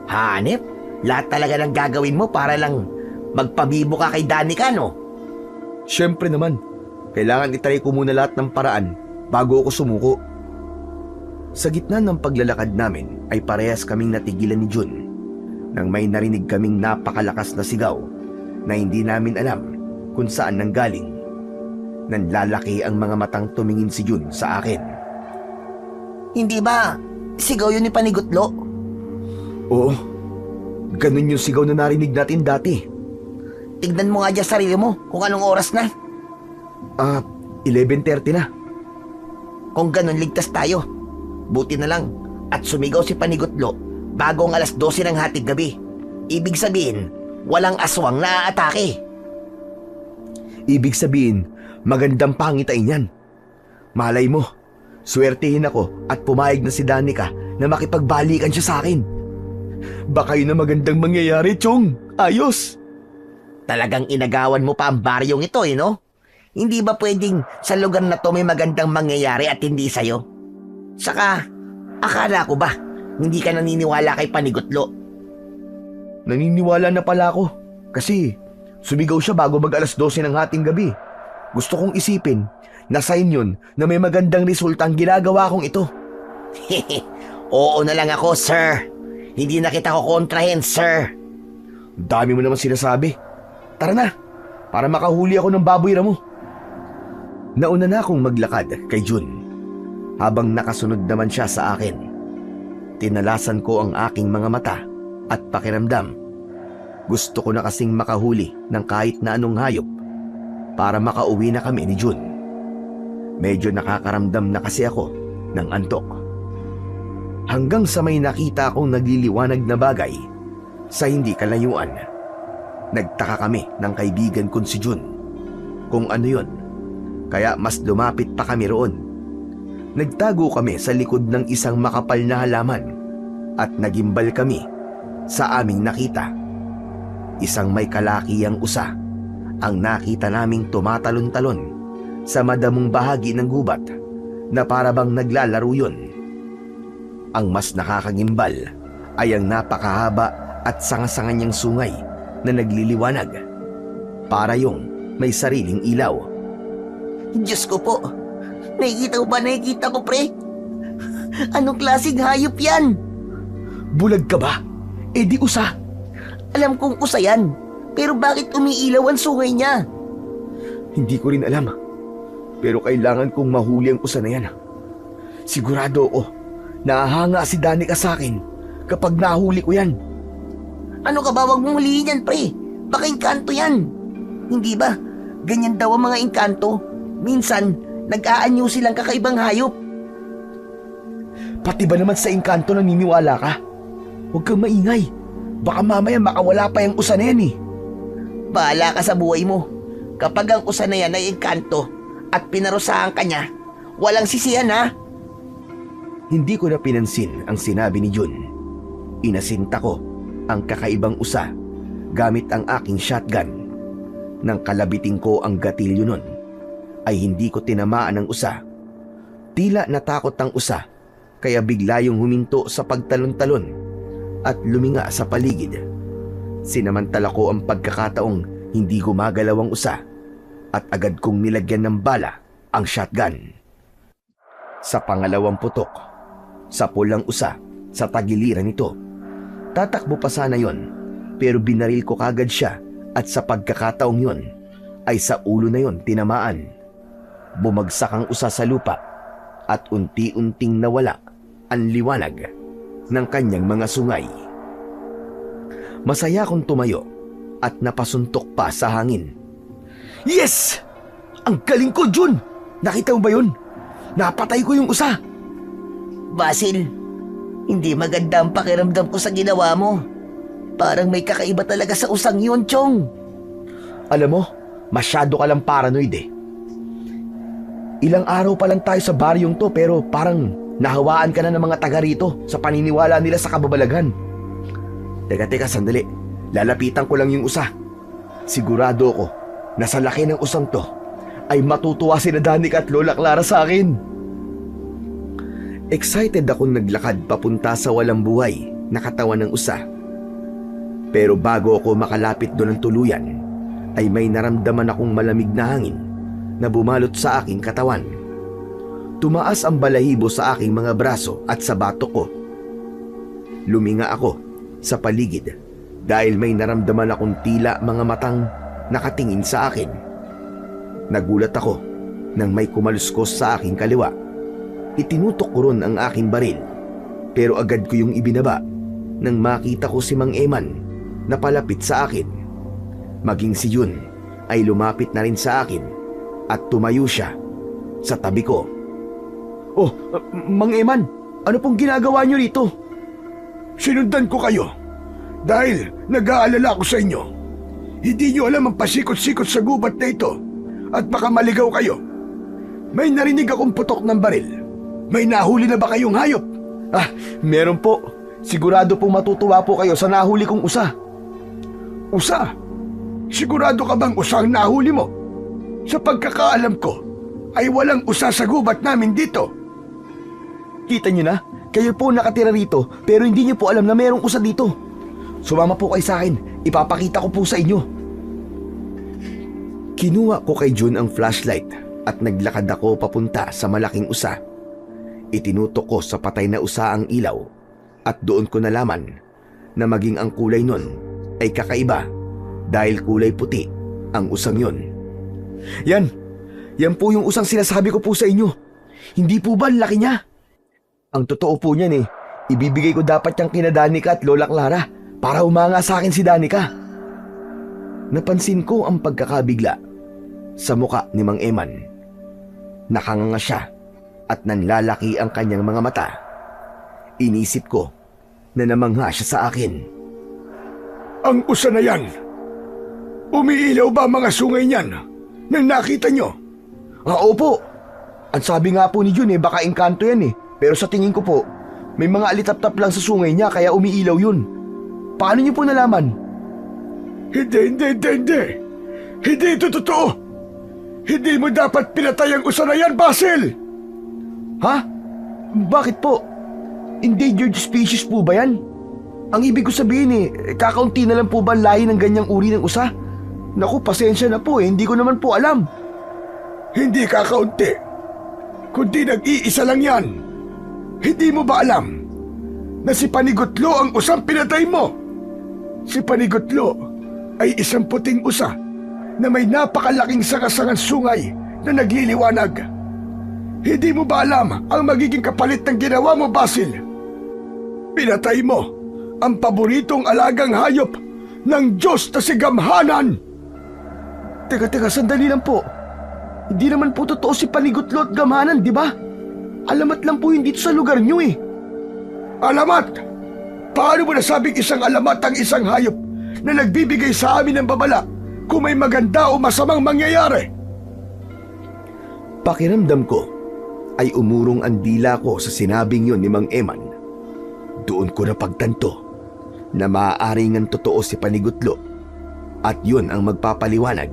Hanep, lahat talaga ng gagawin mo para lang magpabibo ka kay Danica, no? Siyempre naman, kailangan itry ko muna lahat ng paraan bago ako sumuko. Sa gitna ng paglalakad namin ay parehas kaming natigilan ni Jun nang may narinig kaming napakalakas na sigaw na hindi namin alam kung saan nanggaling. Nanlalaki ang mga matang tumingin si Jun sa akin. Hindi ba sigaw yun ni Panigutlo? Oo, ganun yung sigaw na narinig natin dati. Tignan mo nga dyan sarili mo kung anong oras na. 11:30 na. Kung ganun, ligtas tayo. Buti na lang at sumigaw si Panigutlo bago ang 12:00 ng hating gabi. Ibig sabihin, walang aswang na aatake. Ibig sabihin, magandang pangitain yan. Malay mo, swertihin ako at pumayag na si Danica na makipagbalikan siya sa akin. Baka yun na magandang mangyayari, Chong. Ayos! Talagang inagawan mo pa ang baryong ito, no? Hindi ba pwedeng sa lugar na to may magandang mangyayari at hindi sa'yo? Saka, akala ko ba hindi ka naniniwala kay Panigutlo? Naniniwala na pala ako kasi sumigaw siya bago mag 12:00 ng hating gabi. Gusto kong isipin na sign yun na may magandang resulta ang ginagawa kong ito. Oo na lang ako, sir. Hindi na kita kukontrahin, sir. Dami mo naman sinasabi. Tara na, para makahuli ako ng baboy ramo. Nauna na akong maglakad kay Jun, habang nakasunod naman siya sa akin. Tinalasan ko ang aking mga mata at pakiramdam. Gusto ko na kasing makahuli ng kahit na anong hayop para makauwi na kami ni Jun. Medyo nakakaramdam na kasi ako ng antok. Hanggang sa may nakita akong nagliliwanag na bagay sa hindi kalayuan. Nagtaka kami ng kaibigan kong si Jun kung ano yun, kaya mas lumapit pa kami roon. Nagtago kami sa likod ng isang makapal na halaman at nagimbal kami sa aming nakita. Isang may kalakiyang usa ang nakita naming tumatalon-talon sa madamong bahagi ng gubat na parabang naglalaro yun. Ang mas nakakagimbal ay ang napakahaba at sanga-sanga niyang sungay na nagliliwanag. Para yung may sariling ilaw. Diyos ko po. Nakikita ko ba? Nakikita ko, pre? Anong klaseng hayop yan? Bulag ka ba? Eh di usa. Alam kong usa yan. Pero bakit umiilaw ang sungay niya? Hindi ko rin alam. Pero kailangan kong mahuli ang usa na yan. Sigurado ako, nahahanga si Danica sa akin kapag nahuli ko yan. Ano ka ba? Huwag mong huliin yan, pre. Baka engkanto yan. Hindi ba? Ganyan daw ang mga engkanto. Minsan, nag-aanyo silang kakaibang hayop. Pati ba naman sa engkanto naniniwala ka? Huwag kang maingay. Baka mamaya makawala pa yung usa na yan eh. Bahala ka sa buhay mo. Kapag ang usa na yan ay engkanto at pinarusahan ka niya, walang sisihan ha. Hindi ko na pinansin ang sinabi ni Jun. Inasinta ko ang kakaibang usa gamit ang aking shotgun. Nang kalabiting ko ang gatilyo nun, ay hindi ko tinamaan ang usa. Tila natakot ang usa, kaya bigla yung huminto sa pagtalon-talon at luminga sa paligid. Sinamantala ko ang pagkakataong hindi gumagalaw ang usa at agad kong nilagyan ng bala ang shotgun. Sa pangalawang putok, sa pulang usa sa tagiliran nito. Tatakbo pa sana yon, pero binaril ko kagad siya at sa pagkakataong yon ay sa ulo na yon tinamaan. Bumagsak ang usa sa lupa at unti-unting nawala ang liwanag ng kanyang mga sungay. Masaya akong tumayo at napasuntok pa sa hangin. Yes! Ang galing ko, Jun! Nakita mo ba yun? Napatay ko yung usa. Basil, hindi maganda ang pakiramdam ko sa ginawa mo. Parang may kakaiba talaga sa usang yun, Chong. Alam mo, masyado ka lang paranoid eh. Ilang araw pa lang tayo sa baryong to pero parang nahawaan ka na ng mga taga rito sa paniniwala nila sa kababalaghan. Teka, sandali. Lalapitan ko lang yung usa. Sigurado ako na sa laki ng usang to ay matutuwa si Danica at Lola Clara sa akin. Excited akong naglakad papunta sa walang buhay na katawan ng usa. Pero bago ako makalapit doon ng tuluyan, ay may naramdaman akong malamig na hangin na bumalot sa aking katawan. Tumaas ang balahibo sa aking mga braso at sa batok ko. Luminga ako sa paligid dahil may naramdaman akong tila mga matang nakatingin sa akin. Nagulat ako nang may kumaluskos sa aking kaliwa. Itinutok ko ron ang aking baril pero agad ko yung ibinaba nang makita ko si Mang Eman na palapit sa akin. Maging si Yun ay lumapit na rin sa akin at tumayo siya sa tabi ko. Oh, Mang Eman, ano pong ginagawa niyo rito? Sinundan ko kayo dahil nag-aalala ako sa inyo. Hindi niyo alam ang pasikot-sikot sa gubat na ito at baka maligaw kayo. May narinig akong putok ng baril. May nahuli na ba kayong hayop? Ah, meron po. Sigurado pong matutuwa po kayo sa nahuli kong usa. Usa? Sigurado ka bang usa ang nahuli mo? Sa pagkakaalam ko, ay walang usa sa gubat namin dito. Kita niyo na, kayo po nakatira rito pero hindi niyo po alam na merong usa dito. Sumama po kayo sa akin, ipapakita ko po sa inyo. Kinuha ko kay Jun ang flashlight at naglakad ako papunta sa malaking usa. Itinutok ko sa patay na usa ang ilaw at doon ko nalaman na maging ang kulay nun ay kakaiba dahil kulay puti ang usang yun. Yan po yung usang sinasabi ko po sa inyo. Hindi po ba laki niya? Ang totoo po niyan eh, ibibigay ko dapat yung kina Danica at Lola Clara para humanga sa akin si Danica. Napansin ko ang pagkakabigla sa muka ni Mang Eman. Nakanganga siya at nanlalaki ang kanyang mga mata. Inisip ko na namangha siya sa akin. Ang usa na yan. Umiilaw ba ang mga sungay niyan nang nakita nyo? Opo. Ang sabi nga po ni Jun baka engkanto yan Pero sa tingin ko po, may mga alitap-tap lang sa sungay niya kaya umiilaw yun. Paano niyo po nalaman? Hindi. Hindi ito totoo. Hindi mo dapat pinatay ang usa na yan, Basil! Ha? Bakit po? Endangered species po ba yan? Ang ibig ko sabihin kakaunti na lang po ba ang lahi ng ganyang uri ng usa? Naku, pasensya na po hindi ko naman po alam. Hindi kakaunti. Kundi nag-iisa lang yan. Hindi mo ba alam na si Panigutlo ang usang pinatay mo? Si Panigutlo ay isang puting usa na may napakalaking sangasangang sungay na nagliliwanag. Hindi mo ba alam ang magiging kapalit ng ginawa mo, Basil? Pinatay mo ang paboritong alagang hayop ng Diyos na si Gamhanan! Teka, sandali lang po. Hindi naman po totoo si Panigutlo at Gamhanan, di ba? Alamat lang po yun dito sa lugar nyo Alamat? Paano mo nasabing isang alamat ang isang hayop na nagbibigay sa amin ng babala kung may maganda o masamang mangyayari? Pakiramdam ko ay umurong ang dila ko sa sinabing yun ni Mang Eman. Doon ko napagtanto na maaaring ang totoo si Panigutlo at yun ang magpapaliwanag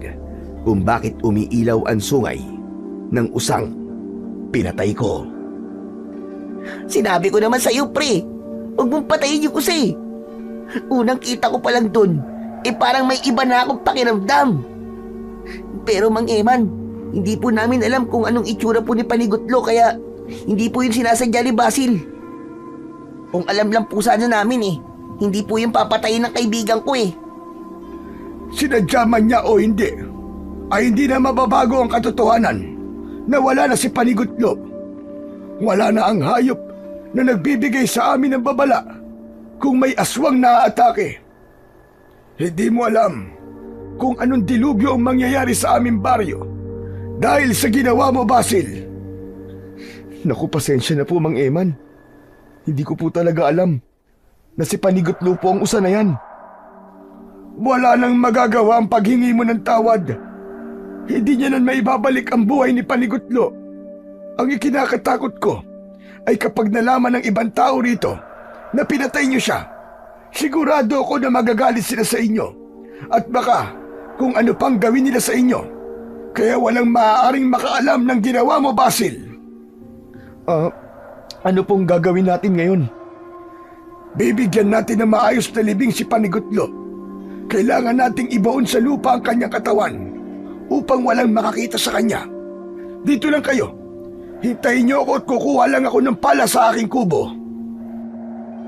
kung bakit umiilaw ang sungay ng usang pinatay ko. Sinabi ko naman sa'yo, pre. Huwag mong patayin yung usa Unang kita ko pa lang dun, parang may iba na akong pakiramdam. Pero Mang Eman, hindi po namin alam kung anong itsura po ni Panigutlo kaya hindi po yun sinasadya ni Basil. Kung alam lang po sana namin hindi po yung papatayin ng kaibigan ko Sinadya man niya o hindi, ay hindi na mababago ang katotohanan na wala na si Panigutlo. Wala na ang hayop na nagbibigay sa amin ng babala kung may aswang naaatake. Hindi mo alam kung anong dilubyo ang mangyayari sa aming baryo dahil sa ginawa mo, Basil. Naku, pasensya na po, Mang Eman. Hindi ko po talaga alam na si Panigutlo po ang usa na yan. Wala nang magagawa ang paghingi mo ng tawad. Hindi niya na maibabalik ang buhay ni Panigutlo. Ang ikinakatakot ko ay kapag nalaman ng ibang tao rito na pinatay niyo siya, sigurado ako na magagalit sila sa inyo at baka kung ano pang gawin nila sa inyo. Kaya walang maaaring makaalam ng ginawa mo, Basil. Ano pong gagawin natin ngayon? Bibigyan natin ng maayos na libing si Panigutlo. Kailangan nating ibaon sa lupa ang kanyang katawan upang walang makakita sa kanya. Dito lang kayo. Hintayin niyo ako at kukuha lang ako ng pala sa aking kubo.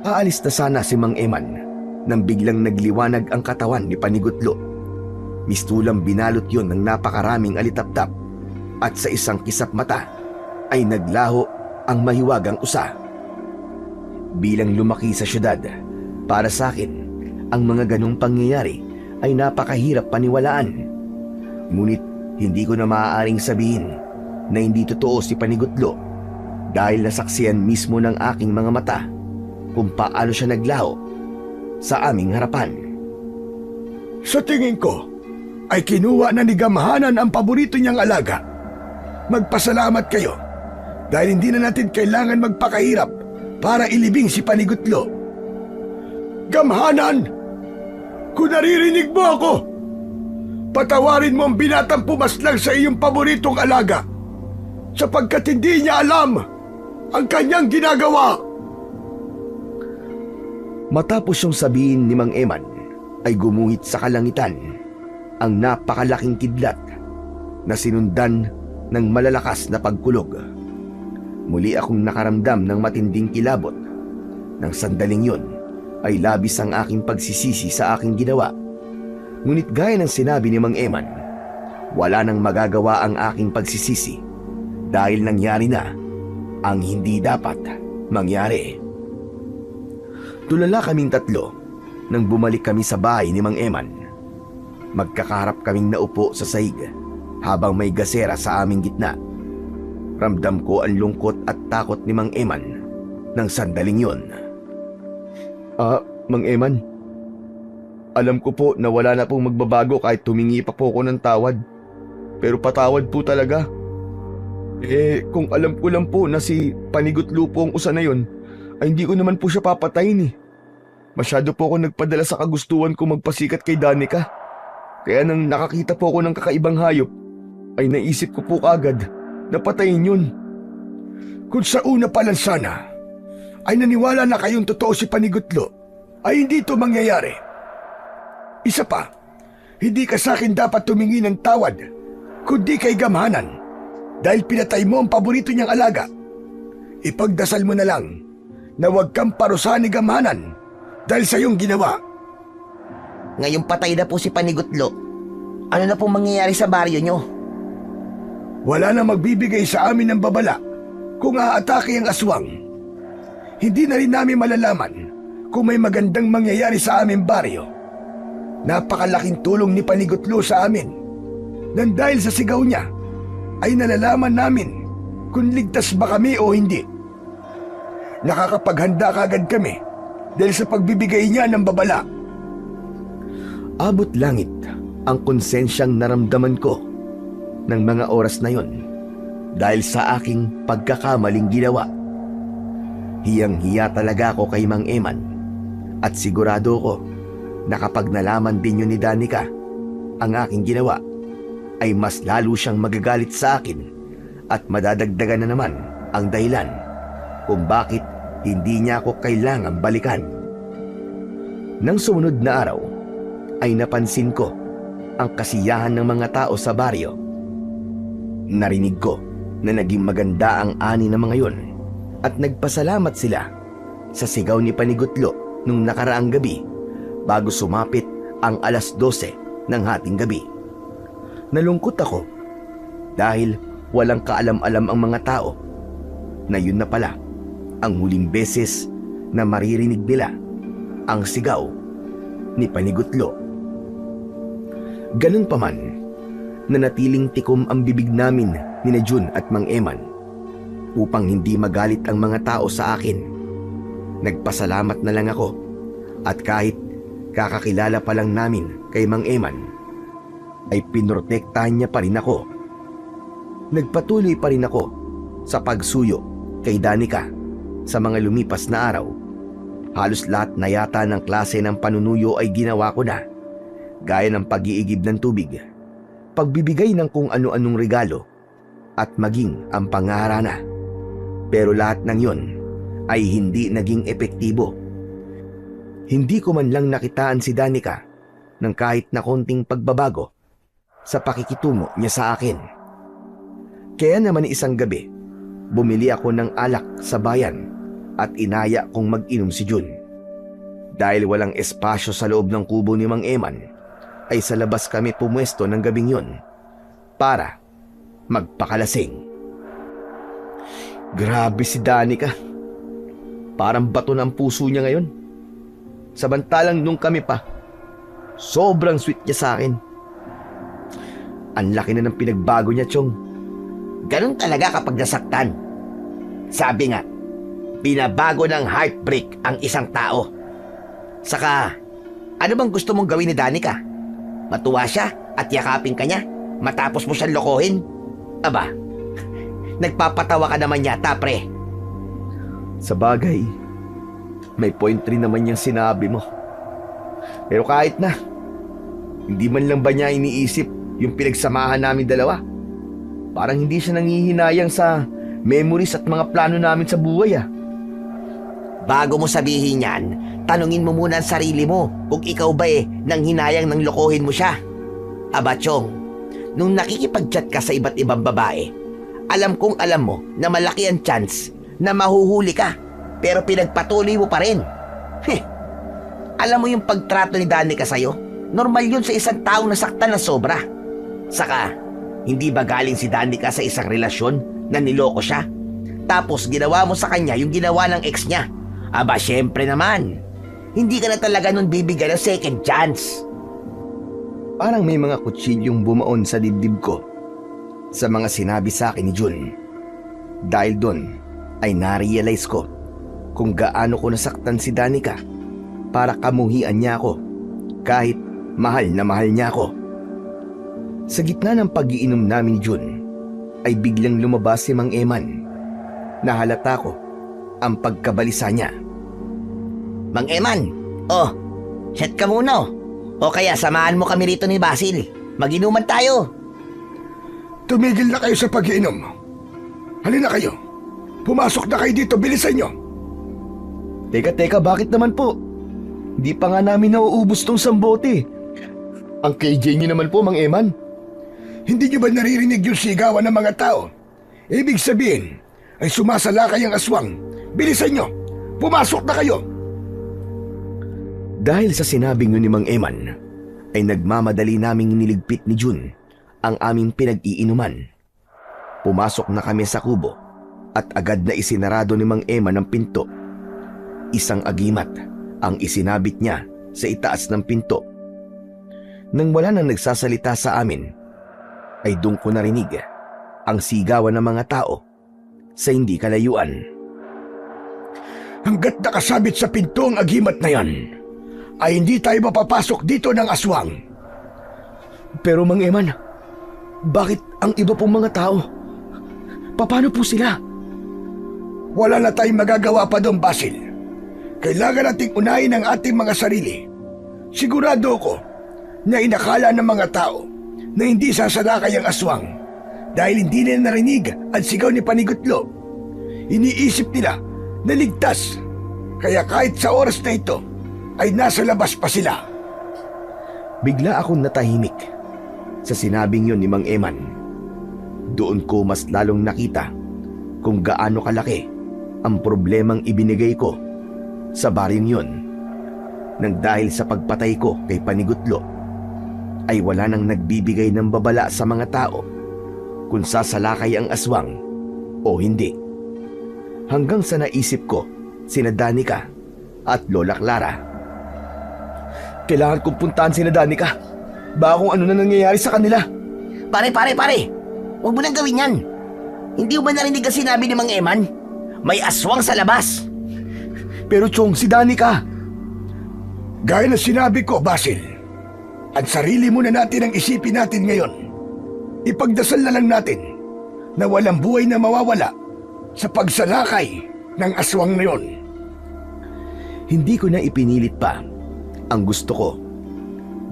Aalis na sana si Mang Eman nang biglang nagliwanag ang katawan ni Panigutlo. Mistulang binalot yon ng napakaraming alitaptap at sa isang kisap mata ay naglaho ang mahiwagang usa. Bilang lumaki sa syudad, para sa akin, ang mga ganong pangyayari ay napakahirap paniwalaan. Ngunit hindi ko na maaaring sabihin na hindi totoo si Panigutlo dahil nasaksiyan mismo ng aking mga mata kung paano siya naglaho sa aming harapan. Sa tingin ko, ay kinuha na ni Gamhanan ang paborito niyang alaga. Magpasalamat kayo dahil hindi na natin kailangan magpakahirap para ilibing si Panigutlo. Gamhanan! Kung naririnig mo ako, patawarin mo ang binatang pumaslang sa iyong paboritong alaga sapagkat hindi niya alam ang kanyang ginagawa. Matapos yung sabihin ni Mang Eman, ay gumuhit sa kalangitan ang napakalaking kidlat na sinundan ng malalakas na pagkulog. Muli akong nakaramdam ng matinding kilabot. Nang sandaling yun, ay labis ang aking pagsisisi sa aking ginawa. Ngunit gaya ng sinabi ni Mang Eman, wala nang magagawa ang aking pagsisisi dahil nangyari na ang hindi dapat mangyari. Tulala kaming tatlo nang bumalik kami sa bahay ni Mang Eman. Magkakaharap kaming naupo sa sahig habang may gasera sa aming gitna. Ramdam ko ang lungkot at takot ni Mang Eman ng sandaling yun. Mang Eman, alam ko po na wala na pong magbabago kahit tumingi pa po ako ng tawad. Pero patawad po talaga. Kung alam ko lang po na si Panigutlo po ang usa na yun, ay hindi ko naman po siya papatayin eh. Masyado po ako nagpadala sa kagustuhan ko magpasikat kay Danica. Kaya nang nakakita po ako ng kakaibang hayop, ay naisip ko po kagad na patayin yun. Kung sa una pa lang sana ay naniwala na kayong totoo si Panigutlo, ay hindi ito mangyayari. Isa pa, hindi ka sa akin dapat tumingi ng tawad, kundi kay Gamhanan, dahil pinatay mo ang paborito niyang alaga. Ipagdasal mo na lang na huwag kang parusahan ni Gamhanan dahil sa iyong ginawa. Ngayong patay na po si Panigutlo, ano na pong mangyayari sa baryo nyo? Wala na magbibigay sa amin ng babala kung aatake ang aswang. Hindi na rin namin malalaman kung may magandang mangyayari sa aming baryo. Napakalaking tulong ni Panigutlo sa amin. Nang dahil sa sigaw niya, ay nalalaman namin kung ligtas ba kami o hindi. Nakakapaghanda kagad kami dahil sa pagbibigay niya ng babala. Abot langit ang konsensyang naramdaman ko ng mga oras na yon dahil sa aking pagkakamaling ginawa. Hiyang-hiya talaga ako kay Mang Eman at sigurado ko na kapag nalaman din yun ni Danica ang aking ginawa, ay mas lalo siyang magagalit sa akin at madadagdagan na naman ang dahilan kung bakit hindi niya ako kailangang balikan. Nang sumunod na araw, ay napansin ko ang kasiyahan ng mga tao sa baryo. Narinig ko na naging maganda ang ani ng mga yon at nagpasalamat sila sa sigaw ni Panigutlo nung nakaraang gabi bago sumapit ang 12:00 ng hating gabi. Nalungkot ako dahil walang kaalam-alam ang mga tao na yun na pala ang huling beses na maririnig nila ang sigaw ni Panigutlo. Ganun pa man, nanatiling tikom ang bibig namin ni Jun at Mang Eman upang hindi magalit ang mga tao sa akin. Nagpasalamat na lang ako at kahit kakakilala pa lang namin kay Mang Eman, ay pinrotektahan niya pa rin ako. Nagpatuloy pa rin ako sa pagsuyo kay Danica sa mga lumipas na araw. Halos lahat na yata ng klase ng panunuyo ay ginawa ko na, gaya ng pag-iigib ng tubig, pagbibigay ng kung ano-anong regalo, at maging ang pangaharana. Pero lahat ng yon ay hindi naging epektibo. Hindi ko man lang nakitaan si Danica ng kahit na konting pagbabago sa pakikitungo niya sa akin. Kaya naman isang gabi, bumili ako ng alak sa bayan at inaya kong mag-inom si Jun. Dahil walang espasyo sa loob ng kubo ni Mang Eman, ay sa labas kami pumwesto ng gabing yon para magpakalasing. Grabe si Danica. Parang bato ng puso niya ngayon. Samantalang nung kami pa, sobrang sweet niya sa akin. Ang laki na ng pinagbago niya, Chong. Ganun talaga kapag nasaktan. Sabi nga, binabago ng heartbreak ang isang tao. Saka, ano bang gusto mong gawin ni Danica? Matuwa siya at yakapin ka niya matapos mo siyang lokohin? Aba, nagpapatawa ka naman yata, pre. Sa bagay, may point rin naman yung sinabi mo. Pero kahit na, hindi man lang ba niya iniisip yung pinagsamahan namin dalawa? Parang hindi siya nangihinayang sa memories at mga plano namin sa buhay ah. Bago mo sabihin yan, tanungin mo muna ang sarili mo kung ikaw ba nang hinayang nang lokohin mo siya. Aba, Chong, nung nakikipag-chat ka sa iba't ibang babae, alam kong alam mo na malaki ang chance na mahuhuli ka, pero pinagpatuloy mo pa rin. Alam mo yung pagtrato ni Danica sa'yo? Normal yun sa isang taong nasaktan na sobra. Saka, hindi ba galing si Danica sa isang relasyon na niloko siya? Tapos ginawa mo sa kanya yung ginawa ng ex niya. Aba, syempre naman, hindi ka na talaga nun bibigyan ng second chance. Parang may mga kutsilyong bumaon sa dibdib ko sa mga sinabi sa akin ni Jun. Dahil doon ay narealize ko kung gaano ko nasaktan si Danica para kamuhian niya ako kahit mahal na mahal niya ako. Sa gitna ng pag-iinom namin ni Jun ay biglang lumabas si Mang Eman. Nahalata ko ang pagkabalisa niya. Mang Eman, set ka muna. O kaya samahan mo kami rito ni Basil. Mag-inuman tayo. Tumigil na kayo sa pag-iinom. Halina kayo. Pumasok na kayo dito, bilisan nyo. Teka, bakit naman po? Di pa nga namin nauubos tong sambote. Ang KJ niyo naman po, Mang Eman. Hindi nyo ba naririnig yung sigawan ng mga tao? Ibig sabihin ay sumasalakay ang aswang. Bilisan nyo. Pumasok na kayo. Dahil sa sinabing yun ni Mang Eman, ay nagmamadali naming niligpit ni Jun ang aming pinag-iinuman. Pumasok na kami sa kubo at agad na isinarado ni Mang Eman ang pinto. Isang agimat ang isinabit niya sa itaas ng pinto. Nang wala nang nagsasalita sa amin, ay doon ko narinig ang sigawan ng mga tao sa hindi kalayuan. Hanggat nakasabit sa pinto ang agimat na yan, ay hindi tayo mapapasok dito ng aswang. Pero Mang Eman, bakit ang iba pong mga tao? Paano po sila? Wala na tayong magagawa pa doon, Basil. Kailangan nating unahin ang ating mga sarili. Sigurado ko na inakala ng mga tao na hindi sasalakay ang aswang dahil hindi nila narinig ang sigaw ni Panigutlo. Iniisip nila na ligtas, kaya kahit sa oras na ito ay nasa labas pa sila. Bigla akong natahimik sa sinabing yun ni Mang Eman. Doon ko mas lalong nakita kung gaano kalaki ang problemang ibinigay ko sa baryong yun. Nang dahil sa pagpatay ko kay Panigutlo, ay wala nang nagbibigay ng babala sa mga tao kung sasalakay ang aswang o hindi. Hanggang sa naisip ko sina Danica at Lola Clara. Kailangan kong puntahan sina Danica. Baka kung ano na nangyayari sa kanila. Pare. Huwag mo nang gawin yan. Hindi mo ba narinig ang sinabi ni Mang Eman? May aswang sa labas. Pero Chong, si Danica. Gaya na sinabi ko, Basil, ang sarili muna natin ang isipin natin ngayon. Ipagdasal na lang natin na walang buhay na mawawala sa pagsalakay ng aswang na yon. Hindi ko na ipinilit pa ang gusto ko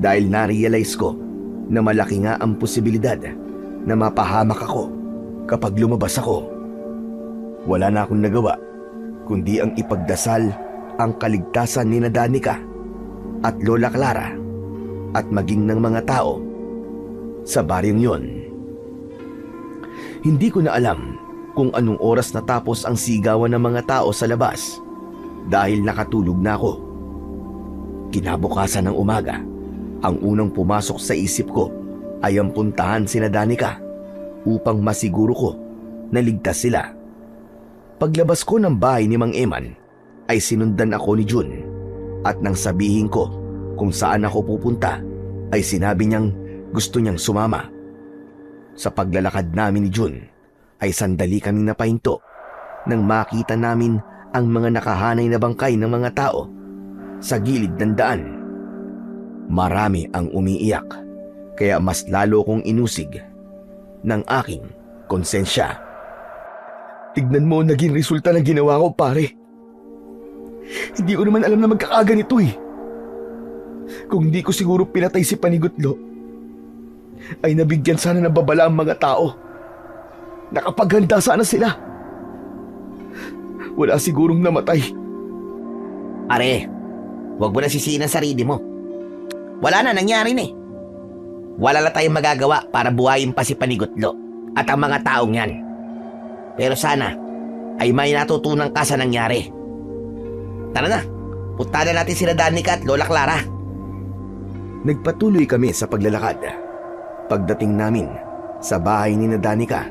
dahil na-realize ko na malaki nga ang posibilidad na mapahamak ako kapag lumabas ako. Wala na akong nagawa kundi ang ipagdasal ang kaligtasan ni Danica at Lola Clara at maging ng mga tao sa baryong yon. Hindi ko na alam kung anong oras natapos ang sigawan ng mga tao sa labas dahil nakatulog na ako. Kinabukasan ng umaga, ang unang pumasok sa isip ko ay ang puntahan sina Danica upang masiguro ko na ligtas sila. Paglabas ko ng bahay ni Mang Eman ay sinundan ako ni Jun at nang sabihin ko kung saan ako pupunta ay sinabi niyang gusto niyang sumama. Sa paglalakad namin ni Jun ay sandali kaming napahinto nang makita namin ang mga nakahanay na bangkay ng mga tao sa gilid ng daan. Marami ang umiiyak kaya mas lalo kong inusig ng aking konsensya. Tignan mo ang naging resulta ng ginawa ko, pare. Hindi ko naman alam na magkakaganito eh. Kung hindi ko siguro pinatay si Panigutlo, ay nabigyan sana ng babala ang mga tao. Nakapaghanda sana sila. Wala sigurong namatay. Pare, huwag mo na sisihin ang sarili mo. Wala na, nangyari na eh. Wala na tayong magagawa para buhayin pa si Panigutlo at ang mga taong yan. Pero sana ay may natutunan ka sa nangyari. Tara na, punta na natin sila Danica at Lola Clara. Nagpatuloy kami sa paglalakad. Pagdating namin sa bahay ni Danica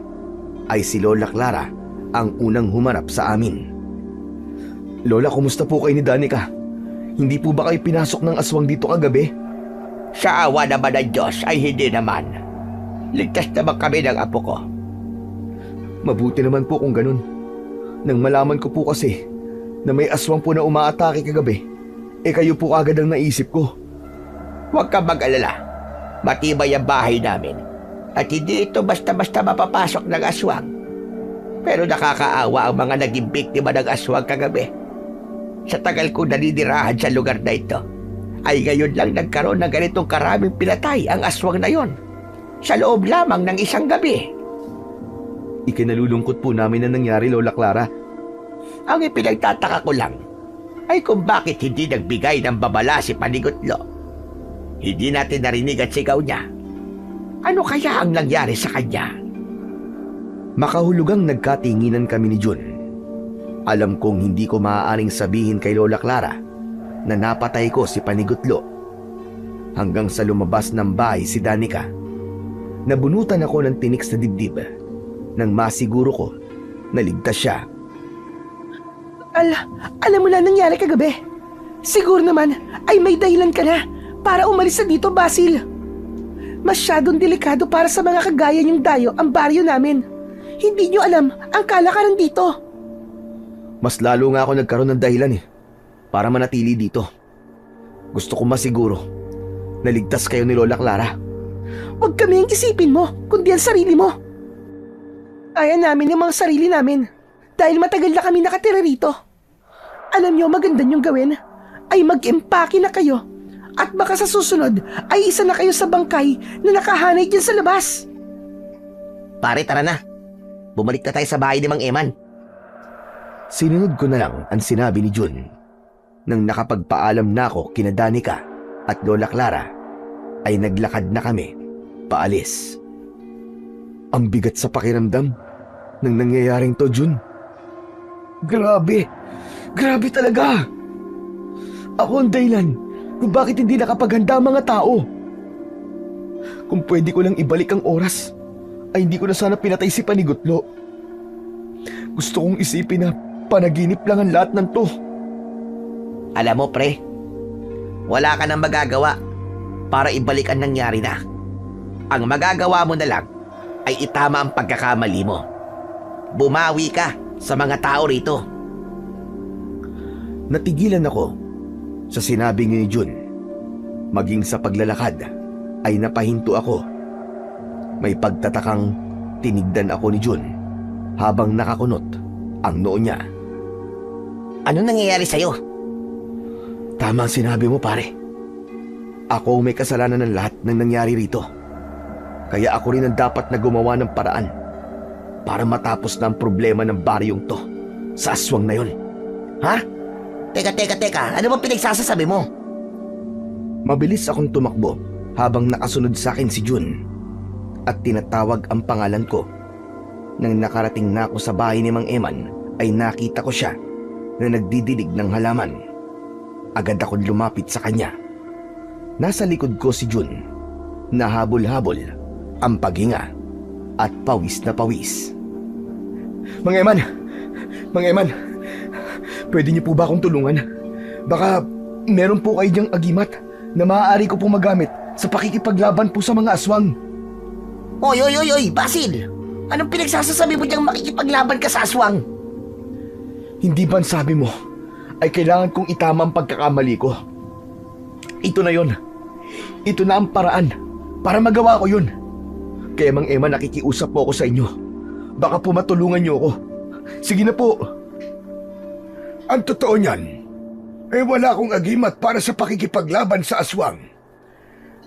ay si Lola Clara ang unang humarap sa amin. Lola, kumusta po kayo ni Danica? Hindi po ba kayo pinasok ng aswang dito kagabi? Sa awa naman ng Diyos ay hindi naman. Ligtas naman kami ng apo ko. Mabuti naman po kung ganun. Nang malaman ko po kasi na may aswang po na umaatake kagabi, kayo po agad ang naisip ko. Huwag ka mag-alala. Matibay ang bahay namin. At hindi ito basta-basta mapapasok ng aswang. Pero nakakaawa ang mga naging biktima ng aswang kagabi. Sa tagal kong naninirahan sa lugar na ito, ay ngayon lang nagkaroon ng ganitong karaming pinatay ang aswang na yon. Sa loob lamang ng isang gabi. Ikinalulungkot po namin na nangyari, Lola Clara. Ang ipinagtataka ko lang ay kung bakit hindi nagbigay ng babala si Panigutlo. Hindi natin narinig at sigaw niya. Ano kaya ang nangyari sa kanya? Makahulugang nagkatinginan kami ni Jun. Alam kong hindi ko maaaring sabihin kay Lola Clara na napatay ko si Panigutlo. Hanggang sa lumabas ng bahay si Danica. Nabunutan ako ng tinik sa dibdib nang masiguro ko na ligtas siya. Alam mo na nangyari kagabi. Siguro naman ay may dahilan ka na para umalis na dito, Basil. Masyadong delikado para sa mga kagaya niyong dayo ang baryo namin. Hindi niyo alam ang kalakaran dito. Mas lalo nga ako nagkaroon ng dahilan para manatili dito. Gusto ko masiguro na ligtas kayo ni Lola Clara. Huwag kami ang isipin mo, kundi ang sarili mo. Kaya namin yung mga sarili namin dahil matagal na kami nakatira rito. Alam niyo maganda niyong gawin ay mag-impake na kayo at baka sa susunod ay isa na kayo sa bangkay na nakahanay dyan sa labas. Pare, tara na. Bumalik na tayo sa bahay ni Mang Eman. Sinunod ko na lang ang sinabi ni Jun. Nang nakapagpaalam na ako kina Danica at Lola Clara, ay naglakad na kami paalis. Ang bigat sa pakiramdam nang nangyayaring to, Jun. Grabe! Grabe talaga! Ako ang dahilan kung bakit hindi nakapaghanda ang mga tao. Kung pwede ko lang ibalik ang oras, ay hindi ko na sana pinatay si Panigutlo. Gusto kong isipin na panaginip lang ang lahat ng to. Alam mo, pre, wala ka nang magagawa para ibalik ang nangyari na. Ang magagawa mo na lang ay itama ang pagkakamali mo. Bumawi ka sa mga tao rito. Natigilan ako sa sinabi ni Jun. Maging sa paglalakad ay napahinto ako. May pagtatakang tinigdan ako ni Jun habang nakakunot ang noo niya. Ano nangyayari sa'yo? Tama ang sinabi mo, pare. Ako may kasalanan ng lahat ng nangyari rito. Kaya ako rin ang dapat na gumawa ng paraan para matapos na ang problema ng baryong to sa aswang na yun. Ha? Teka. Ano bang pinagsasasabi mo? Mabilis akong tumakbo habang nakasunod sa akin si Jun at tinatawag ang pangalan ko. Nang nakarating na ako sa bahay ni Mang Eman ay nakita ko siya na nagdidilig ng halaman. Agad akong lumapit sa kanya. Nasa likod ko si Jun, nahabol-habol ang paghinga at pawis na pawis. Mang Eman, pwede niyo po ba akong tulungan? Baka meron po kayo diyang agimat na maaari ko pong magamit sa pakikipaglaban po sa mga aswang. Oy, Basil! Anong pinagsasasabi mo diyang makikipaglaban ka sa aswang? Hindi ba sabi mo ay kailangan kong itama ang pagkakamali ko? Ito na yon. Ito na ang paraan para magawa ko yun. Kaya Mang Eman, nakikiusap po ako sa inyo. Baka po matulungan niyo ako. Sige na po. Ang totoo niyan, wala akong agimat para sa pakikipaglaban sa aswang.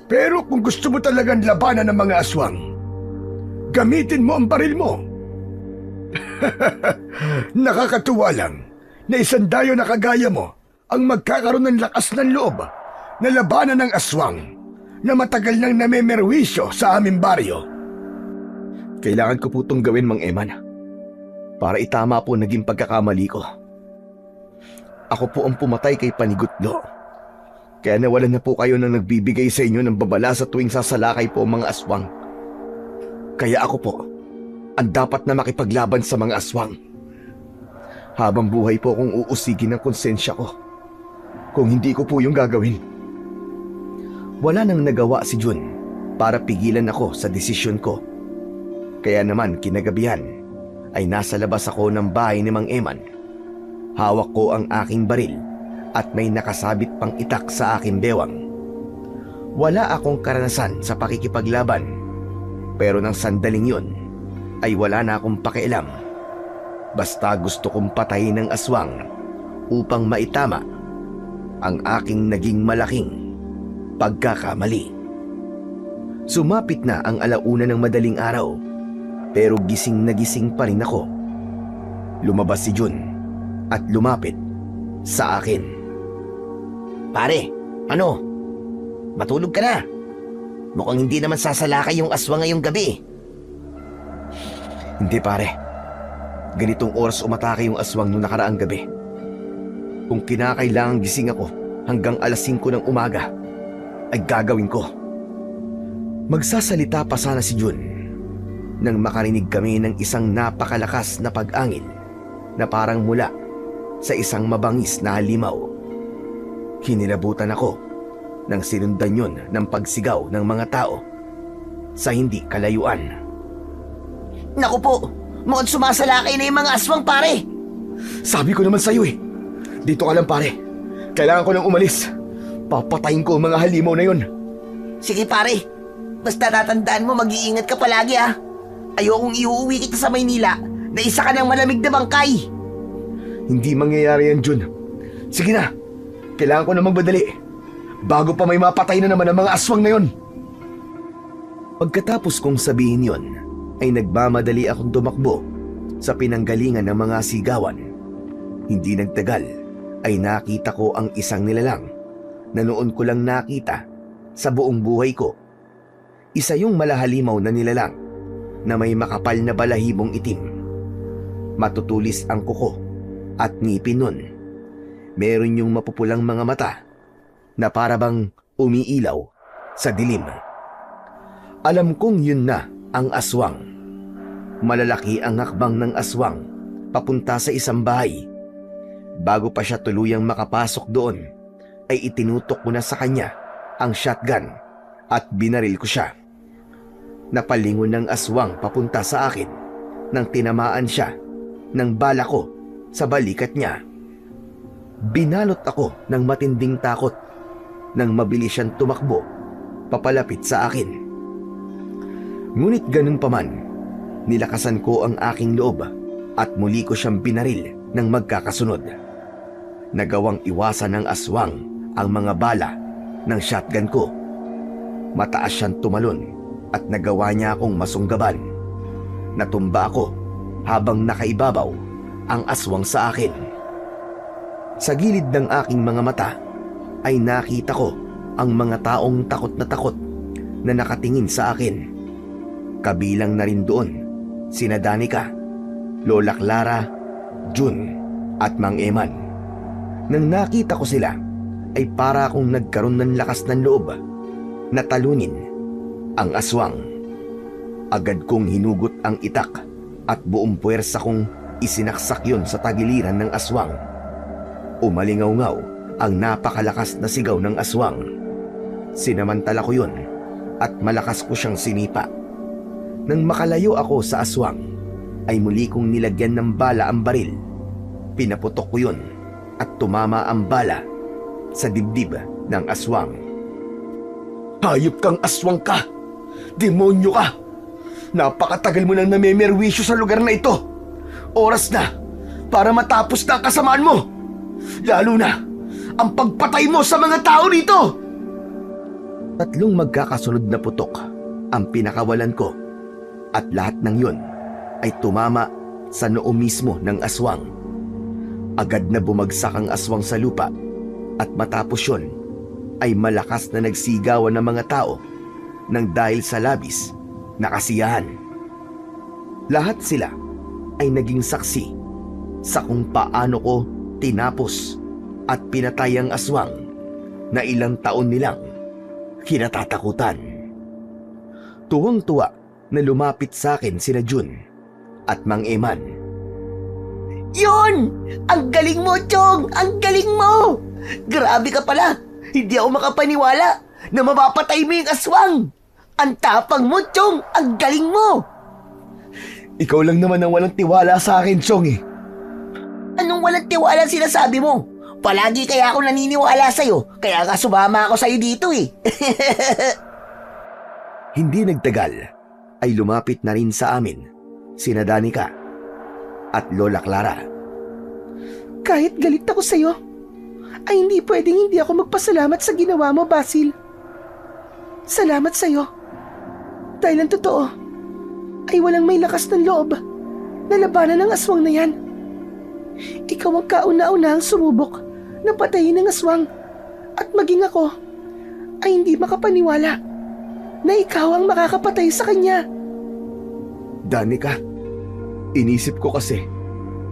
Pero kung gusto mo talagang labanan ng mga aswang, gamitin mo ang baril mo. Nakakatuwa lang na isang dayo na kagaya mo ang magkakaroon ng lakas ng loob na labanan ng aswang na matagal nang namemerwisyo sa aming baryo. Kailangan ko po itong gawin, Mang Eman, para itama po naging pagkakamali ko. Ako po ang pumatay kay Panigutlo. Kaya nawalan na po kayo na nagbibigay sa inyo ng babala sa tuwing sasalakay po ang mga aswang. Kaya ako po ang dapat na makipaglaban sa mga aswang. Habang buhay po akong uusigin ng konsensya ko kung hindi ko po yung gagawin. Wala nang nagawa si Jun para pigilan ako sa desisyon ko. Kaya naman kinagabihan ay nasa labas ako ng bahay ni Mang Eman. Hawak ko ang aking baril at may nakasabit pang itak sa aking bewang. Wala akong karanasan sa pakikipaglaban, pero nang sandaling yun ay wala na akong pakialam. Basta gusto kong patayin ng aswang upang maitama ang aking naging malaking pagkakamali. Sumapit na ang alauna ng madaling araw, pero gising na gising pa rin ako. Lumabas si Jun at lumapit sa akin. Pare, ano? Matulog ka na. Mukhang hindi naman sasalakay yung aswang ngayong gabi. Hindi pare, ganitong oras umatake yung aswang noong nakaraang gabi. Kung kinakailangang gising ako hanggang alas 5 ng umaga, ay gagawin ko. Magsasalita pa sana si Jun nang makarinig kami ng isang napakalakas na pag-angin na parang mula sa isang mabangis na halimaw. Kinilabutan ako nang sinundan yun ng pagsigaw ng mga tao sa hindi kalayuan. Naku po, mukhang sumasalakay na yung mga aswang, pare. Sabi ko naman sa'yo eh, dito ka lang pare. Kailangan ko nang umalis. Papatayin ko ang mga halimaw na yun. Sige pare, basta tatandaan mo mag-iingat ka palagi ha. Ayokong iuuwi kita sa Maynila na isa ka ng malamig na bangkay. Hindi mangyayari yan, Jun. Sige na, kailangan ko na magbadali bago pa may mapatay na naman ang mga aswang na yun. Pagkatapos kong sabihin yon, ay nagmamadali akong tumakbo sa pinanggalingan ng mga sigawan. Hindi nagtagal ay nakita ko ang isang nilalang na noon ko lang nakita sa buong buhay ko. Isa yung malahalimaw na nilalang na may makapal na balahibong itim. Matutulis ang kuko at ngipin nun. Meron yung mapupulang mga mata na parabang umiilaw sa dilim. Alam kong yun na ang aswang. Malalaki ang hakbang ng aswang papunta sa isang bahay. Bago pa siya tuluyang makapasok doon, ay itinutok ko na sa kanya ang shotgun at binaril ko siya. Napalingon ng aswang papunta sa akin nang tinamaan siya ng bala ko sa balikat niya. Binalot ako ng matinding takot nang mabilis siyang tumakbo papalapit sa akin. Ngunit ganun pa man, nilakasan ko ang aking loob at muli ko siyang binaril ng magkakasunod. Nagawang iwasan ng aswang ang mga bala ng shotgun ko. Mataas siyang tumalon at nagawa niya akong masunggaban. Natumba ako habang nakaibabaw ang aswang sa akin. Sa gilid ng aking mga mata ay nakita ko ang mga taong takot na nakatingin sa akin. Kabilang na rin doon sina Danica, Lola Clara, Jun at Mang Eman. Nang nakita ko sila ay para akong nagkaroon ng lakas ng loob na talunin ang aswang. Agad kong hinugot ang itak at buong puwersa kong isinaksak yon sa tagiliran ng aswang. Umalingaw-ngaw ang napakalakas na sigaw ng aswang. Sinamantala ko yon at malakas ko siyang sinipa. Nang makalayo ako sa aswang, ay muli kong nilagyan ng bala ang baril. Pinaputok ko yun at tumama ang bala sa dibdib ng aswang. Hayop kang aswang ka! Demonyo ka! Napakatagal mo nang namemerwisyo sa lugar na ito. Oras na para matapos na ang kasamaan mo. Lalo na ang pagpatay mo sa mga tao dito! Tatlong magkakasunod na putok ang pinakawalan ko. At lahat ng yun ay tumama sa noo mismo ng aswang. Agad na bumagsak ang aswang sa lupa at matapos yun ay malakas na nagsigawan ng mga tao nang dahil sa labis na kasiyahan. Lahat sila ay naging saksi sa kung paano ko tinapos at pinatay ang aswang na ilang taon nilang kinatatakutan. Tuwang-tuwa na lumapit sa akin sina Jun at Mang Eman. Yun! Ang galing mo, Chong! Ang galing mo! Grabe ka pala! Hindi ako makapaniwala na mapapatay mo yung aswang! Ang tapang mo, Chong! Ang galing mo! Ikaw lang naman ang walang tiwala sa akin, Chong eh. Anong walang tiwala ang sinasabi mo? Palagi kaya ako naniniwala sa'yo, kaya nga sumama ako sa'yo dito eh. Hindi nagtagal ay lumapit na rin sa amin sina Danica at Lola Clara. Kahit galit ako sa'yo, ay hindi pwedeng hindi ako magpasalamat sa ginawa mo, Basil. Salamat sa'yo. Dahil ang totoo, ay walang may lakas ng loob na labanan ng aswang na yan. Ikaw ang kauna-unahang sumubok na patayin ng aswang at maging ako ay hindi makapaniwala na ikaw ang makakapatay sa kanya. Danica, inisip ko kasi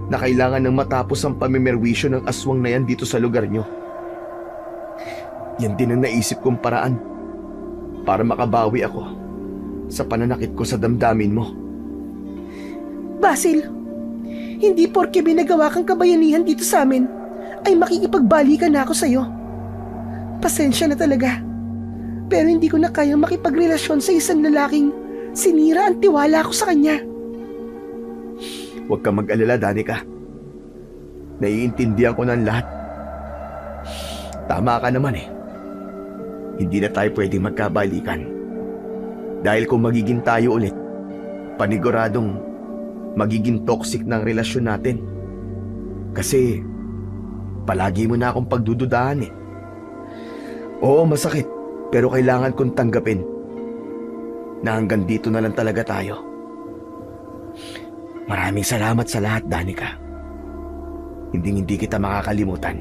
na kailangan ng matapos ang pamimerwisyo ng aswang na yan dito sa lugar nyo. Yan din ang naisip kong paraan para makabawi ako sa pananakit ko sa damdamin mo. Basil, hindi porke binagawa kang kabayanihan dito sa amin ay makikipagbalikan na ako sa'yo. Pasensya na talaga. Pero hindi ko na kayang makipagrelasyon sa isang lalaking sinira ang tiwala ko sa kanya. Huwag kang mag-alala, Danica. Naiintindihan ko ng lahat. Tama ka naman eh. Hindi na tayo pwedeng magkabalikan. Dahil kung magiging tayo ulit, paniguradong magiging toxic ng relasyon natin. Kasi palagi mo na akong pagdududahan eh. Oo, masakit, pero kailangan kong tanggapin na hanggang dito na lang talaga tayo. Maraming salamat sa lahat, Danica. Hindi kita makakalimutan.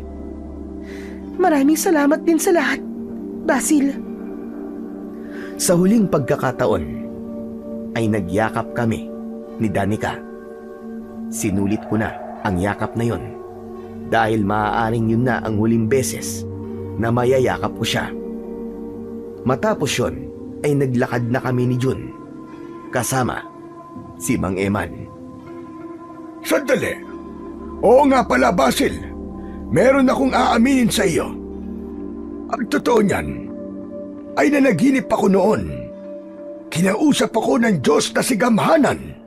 Maraming salamat din sa lahat, Basil. Sa huling pagkakataon, ay nagyakap kami ni Danica. Sinulit ko na ang yakap na yon dahil maaaring yun na ang huling beses na mayayakap ko siya. Matapos yun, ay naglakad na kami ni Jun kasama si Mang Eman. Sandali. Oo nga pala, Basil. Meron akong aaminin sa iyo. Ang totoo niyan ay nanaginip ako noon. Kinausap ako ng Diyos na si Gamhanan.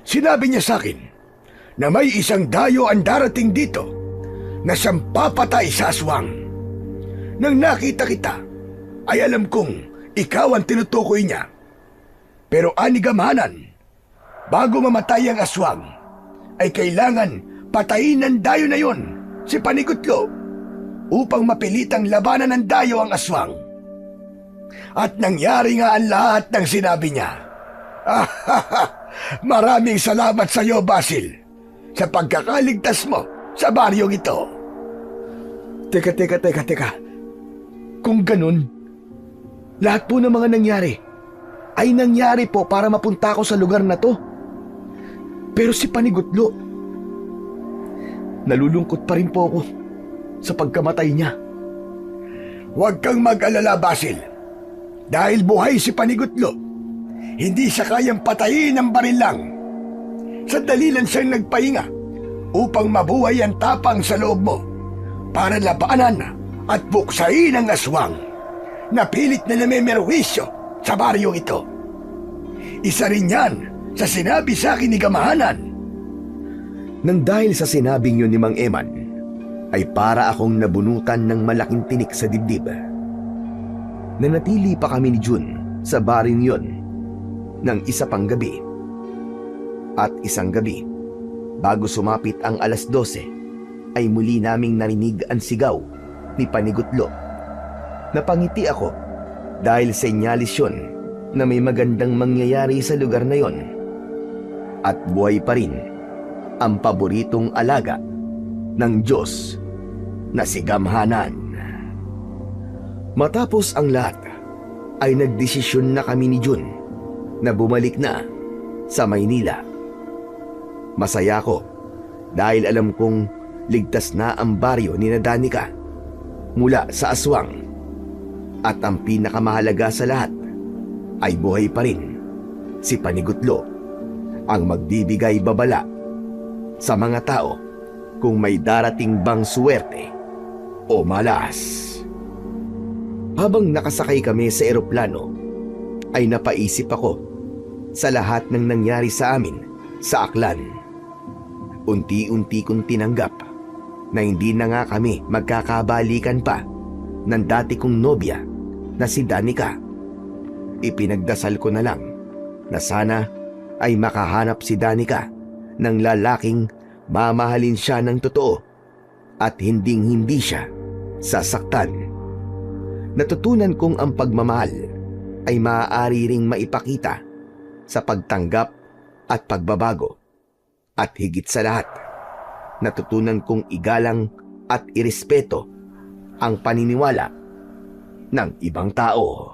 Sinabi niya sa akin na may isang dayo ang darating dito na siyang papatay sa aswang. Nang nakita kita, ay alam kong ikaw ang tinutukoy niya. Pero ani Gamhanan, bago mamatay ang aswang, ay kailangan patayin ng dayo na yon, si Panigutlo, upang mapilitang labanan ng dayo ang aswang. At nangyari nga ang lahat ng sinabi niya. Maraming salamat sa iyo, Basil, sa pagkakaligtas mo sa baryong ito. Teka. Kung ganun, lahat po ng mga nangyari ay nangyari po para mapunta ako sa lugar na to. Pero si Panigutlo, nalulungkot pa rin po ako sa pagkamatay niya. Huwag kang mag-alala, Basil. Dahil buhay si Panigutlo, hindi siya kayang patayin ng baril lang. Sandali lang siyang nagpahinga upang mabuhay ang tapang sa loob mo para labanan at buksain ang aswang na pilit na namemerwisyo sa baryong ito. Isa rin yan sa sinabi sa akin ni Gamhanan. Nang dahil sa sinabing yun ni Mang Eman, ay para akong nabunutan ng malaking tinik sa dibdib. Nanatili pa kami ni Jun sa baring yun ng isa pang gabi. At isang gabi, bago sumapit ang 12:00, ay muli naming narinig ang sigaw ni Panigutlo. Napangiti ako dahil senyalis yun na may magandang mangyayari sa lugar na yon. At buhay pa rin ang paboritong alaga ng Diyos na si Gamhanan. Matapos ang lahat, ay nagdesisyon na kami ni Jun na bumalik na sa Maynila. Masaya ko dahil alam kong ligtas na ang baryo ni Danica mula sa aswang. At ang pinakamahalaga sa lahat ay buhay pa rin si Panigutlo, ang magbibigay babala sa mga tao kung may darating bang suwerte o malas. Habang nakasakay kami sa eroplano, ay napaisip ako sa lahat ng nangyari sa amin Sa aklan, unti-unti kong tinanggap na hindi na nga kami magkakabalikan pa ng dati kong nobya na si Danica. Ipinagdasal ko na lang na sana ay makahanap si Danica ng lalaking mamahalin siya ng totoo at hinding-hindi siya sasaktan. Natutunan kong ang pagmamahal ay maaari ring maipakita sa pagtanggap at pagbabago. At higit sa lahat, natutunan kong igalang at irespeto ang paniniwala ng ibang tao.